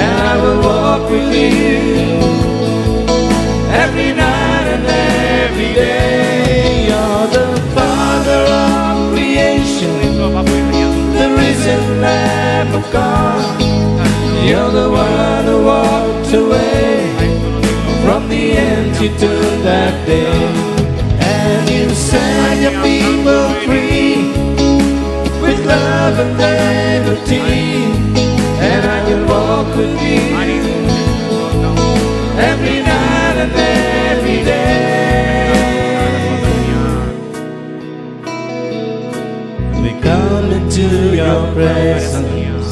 And I will walk with you every night and every day. You're the Father of creation, the risen Lamb of God. You're the one who walked away from the empty tomb that day. And you set your people free with love and liberty. And I will walk with you every night and every day. We come into your presence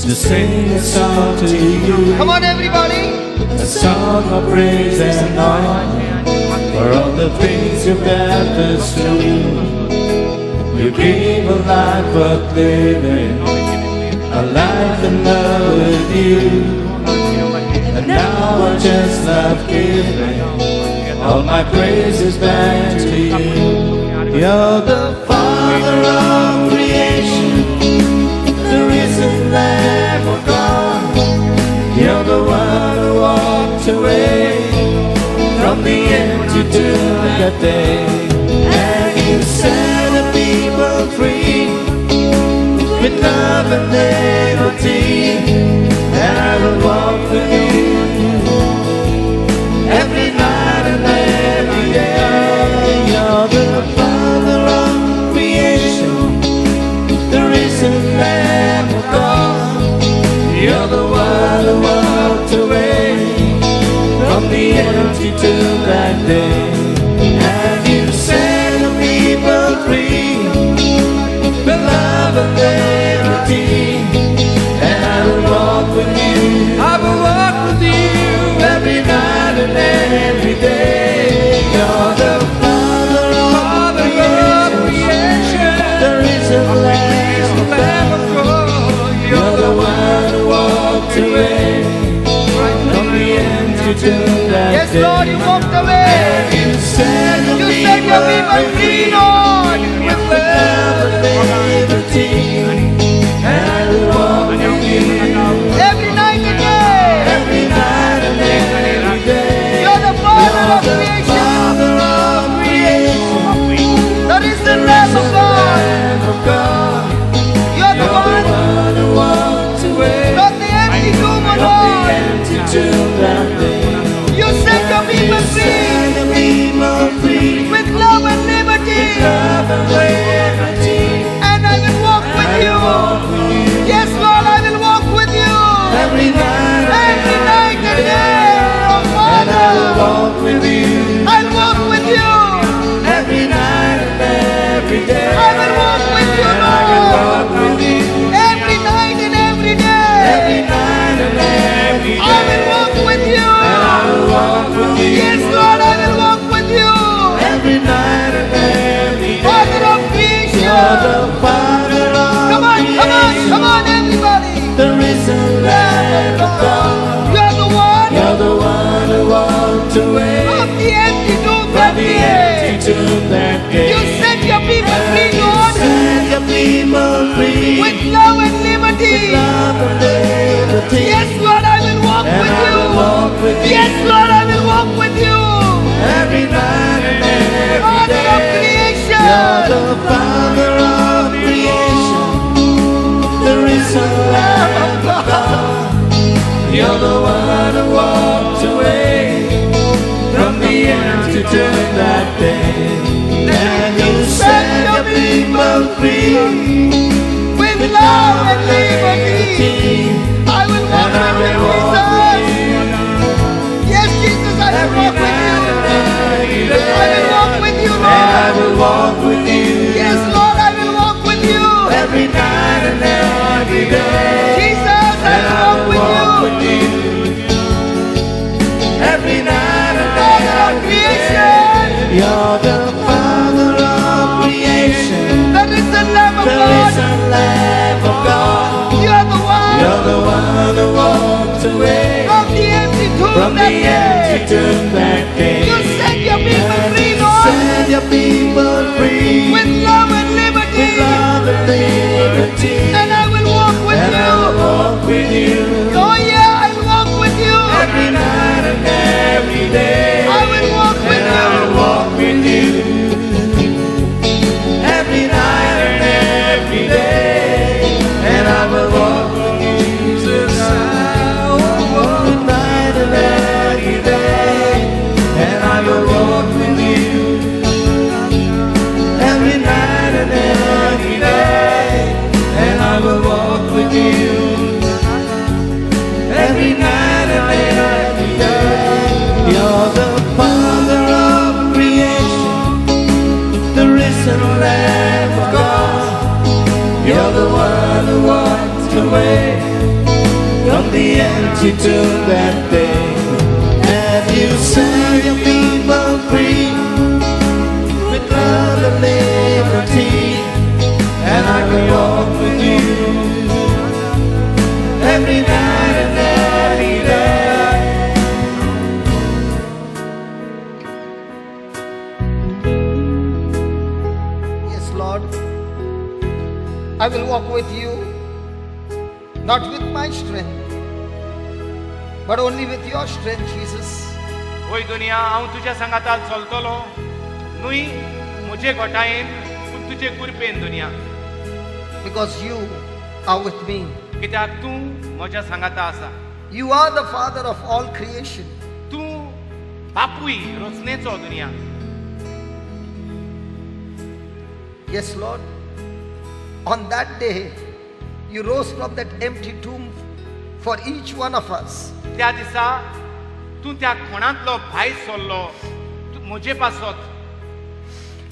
to sing a song to you. Come on, everybody. A song of praise and honor for all the things you've done us through. You gave a life worth living, a life in love with you. And now I just love giving all my praises back to you. You're the Father of creation, the risen Lamb of God. You're the one who walked away from the empty tomb that day. And you set the people free with love and liberty. And I will walk with you every night and every day. You're the Father of creation, the risen Lamb of God. You're the one who walked away from the empty tomb that day. And you set the people free with love and liberty. And I will walk with you. I will walk with you every night and every day. You're the Father of creation, the risen Lamb of God. You're the one who walked away from the empty tomb that Yes, day. Lord, you walked away. You set You set your people free, Lord. with love and liberty. And I will walk with you Every night and day. every night and every day. You're the Father of creation. Father of creation, The risen Lamb of God. Lamb of God. You're the You're the one one who walked away from the empty tomb, O from the Lord. empty tomb that day. You set your people free Set the people free with love and liberty. love and liberty. And I will walk with I you. will walk with you Yes, Lord, I will walk with you. every night Every night and day, oh and I will Father. walk with you I'll walk with you. every night and every day. I will walk with you, And I will walk Lord. with you Every night and every day. every night and every day. I will walk with Yes, Lord, I will walk with you. every night and every Father of day. creation. You're the Father of creation, the risen Lamb of God. You're the one who walked away from the empty tomb that day, and you set your people free With love and liberty, I will walk and I with will you, walk with Jesus. you Yes, Jesus, I will every walk with night you. and every I will day, walk with you, and I Lord. will walk with you Yes, Lord, I will walk with you. every night and every day. Jesus, I And I will will walk walk with with you. you every night and Father of every creation, day. You're the Father of creation, the risen Lamb of the God. risen Lamb of God. You are the one You're the one who walked away from the empty tomb from that the empty day. tomb that day. You set your people And free, you Lord, set your people free with love and liberty. with love and liberty. And I will walk with And I will you. walk with you Oh yeah, I will walk with you. every night and every day. I will walk with And I will you. walk with you every night and every day. And I will walk with you, Jesus. I will walk night and every day. And I will walk with you every night and every day. And I will walk with you every night and every day. You're the Father of creation, the risen Lamb of God. You're the one who walked away from the empty tomb that day, and you set your people free with love and liberty. And I can walk with you every night and every day. Yes, Lord, I will walk with you, not with my strength, but only with your strength, Jesus. होय दुनिया हांव तुज्या सांगाताल चलतलो न्हय म्हजे गोठायेन पूण तुजे कुरपेन दुनिया Because you are with me. कित्याक तूं म्हज्या सांगाता आसा You are the Father of all creation. तूं बापूय रचनेचो दुनिया Yes, Lord. On that day, you rose from that empty tomb for each one of us. त्या दिसा तूं त्या कोणांतलो भायर सरलो म्हजे पासत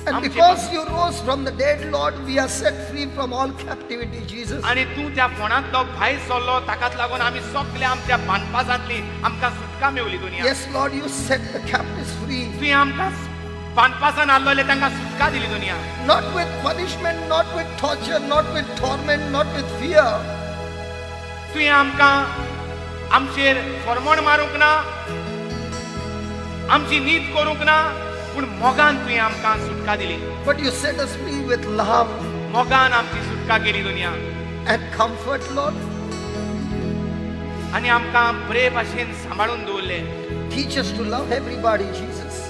And because you rose from the dead, Lord, we are set free from all captivity, Jesus. आनी तूं त्या फोंडांतलो भायर सरलो ताकाच लागून आमी सगळे आमच्या बांदपाजांतली आमकां सुटका मेवली दुनिया Yes, Lord, you set the captives free. तुवें आमकां बांदपाजान हाडलोले तांकां सुटका दिली दुनिया Not with punishment, not with torture, not with torment, not with fear. तुवें आमकां आमचेर फरमोण मारूंक ना आमची नीत करूंक ना पूण मोगान तुवें आमकां सुटका दिली But you set us free with love मोगान आमची सुटका केली दुनिया and comfort, Lord. आनी आमकां बरे भाशेन सांबाळून दवरले Teach us to love everybody, Jesus.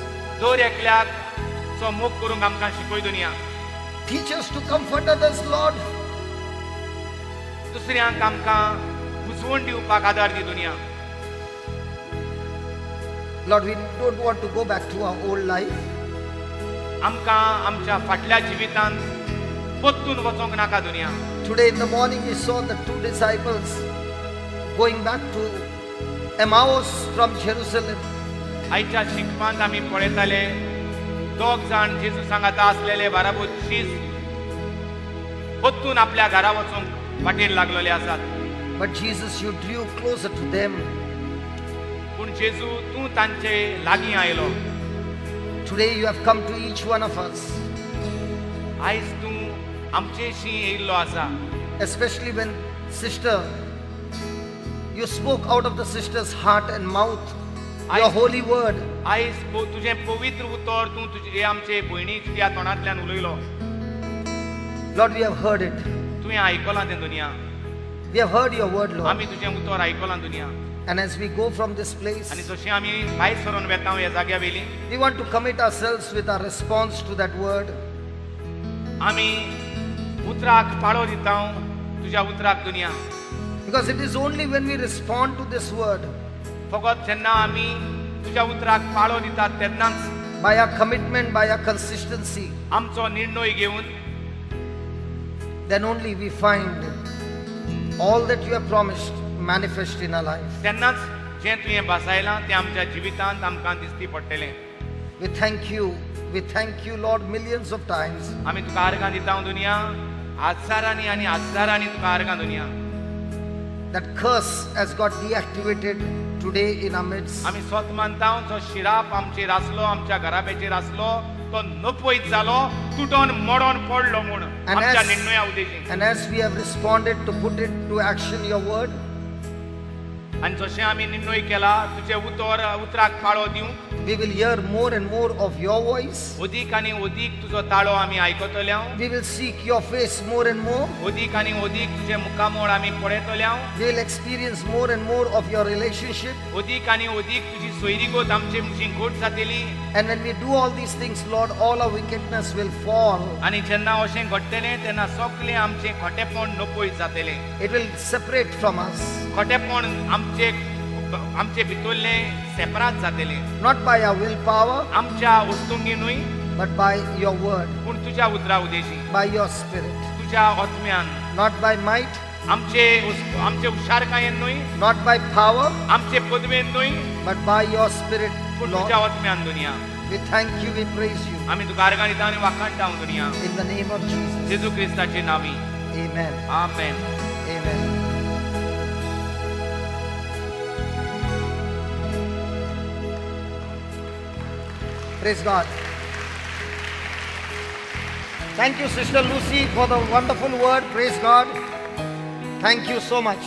दर एकल्याक चो मोग करूंक आमकां शिकय दुनिया Teach us to comfort others, Lord. दुसऱ्यांक आमकां बुजवण दिवपाक आदार दी दुनिया Lord, we don't want to go back to our old life. आमकां आमच्या फाटल्या जिवितांत परतून वचोंक नाका दुनिया Today in the morning we saw the two disciples going back to Emmaus from Jerusalem. आयच्या शिकपांत आमी पळयताले दोग जाण जेजू सांगाता आसलेले बाराबूत शीस परतून आपल्या घरा वचोंक वाटेर लागलेले आसात But Jesus, you drew closer to them. पूण जेजू तूं तांचे लागीं आयलो Today you have come to each one of us, आयज तूं आमचेशी येयल्लो आसा especially when sister, you spoke out of the sister's heart and mouth your holy word. आयज तुजें पवित्र उतर तूं तुजे आमचे भयणीच्या तोंडांतल्यान उलयलो Lord, we have heard it. तुवें आयकलां तें दुनिया We have heard your word, Lord. आमी तुजें उतर आयकलां दुनिया And as we go from this place, आनी जशी आमी भायर सरून वेता ह्या जाग्या वेली we want to commit ourselves with our response to that word. आमी उतराक पाळो दिता तुज्या उतराक दुनिया Because it is only when we respond to this word, फकत जेन्ना आमी तुज्या उतराक पाळो दितात तेन्नाच by our commitment, by our consistency, आमचो निर्णय घेवन then only we find all that you have promised manifest in our life. तेन्नाच जें तुवें बसायलां तें आमच्या जिवितांत आमकां दिसती पडटलें. We thank you, Lord, millions of times. आमी तुका आर्गां दिता दुनिया हजारांनी आनी हजारांनी तुका आर्गां दुनिया. That curse has got deactivated today in our midst. आमी स्वत मानता जो शिराप आमचेर आसलो आमच्या घराब्याचेर आसलो तो नपयत जालो तुटोन मोडोन पडलो म्हूण And आमच्या as- निर्णया Udeshi. And as we have responded to put it to action, your word, आनी जशें आमी निर्णय केला तुजे उतराक पाळो दिवंक we will hear more and more of your voice. ओदीक आनी ओदीक तुजो ताळो आमी आयकतले. We will seek your face more and more. ओदीक आनी ओदीक तुजे मुखामोळ आमी पळयतले. We will experience more and more of your relationship. ओदीक आनी ओदीक तुजी सोयरीगोत आमचे मुशीं घोट जातली. And when we do all these things, Lord, all our wickedness will fall. आनी जेन्ना अशें घडटलें तेन्ना सगळें आमचें खोटेपण नपयत जातलें. It will separate from us, खोटेपण आमचे भितरलें सेपरात जातलें. not by our willpower, आमच्या वस्तुंगेनूय but by your word, पूण तुज्या उतरा उदेशी by your spirit, तुज्या आत्म्यान not by might, आमचे हुशारकायेन न्हय not by power, आमचे पदवेन न्हय but by your spirit, पूण Lord. तुज्या आत्म्यान दुनिया. We thank you, we praise you. आमी तुका आर्गां दिता आनी वाखाणटा दुनिया. In the name of Jesus. Jeju क्रिस्ताचे नांवी Amen. Amen. Amen. Praise God. Thank you, Sister Lucy, for the wonderful word. Praise God. Thank you so much.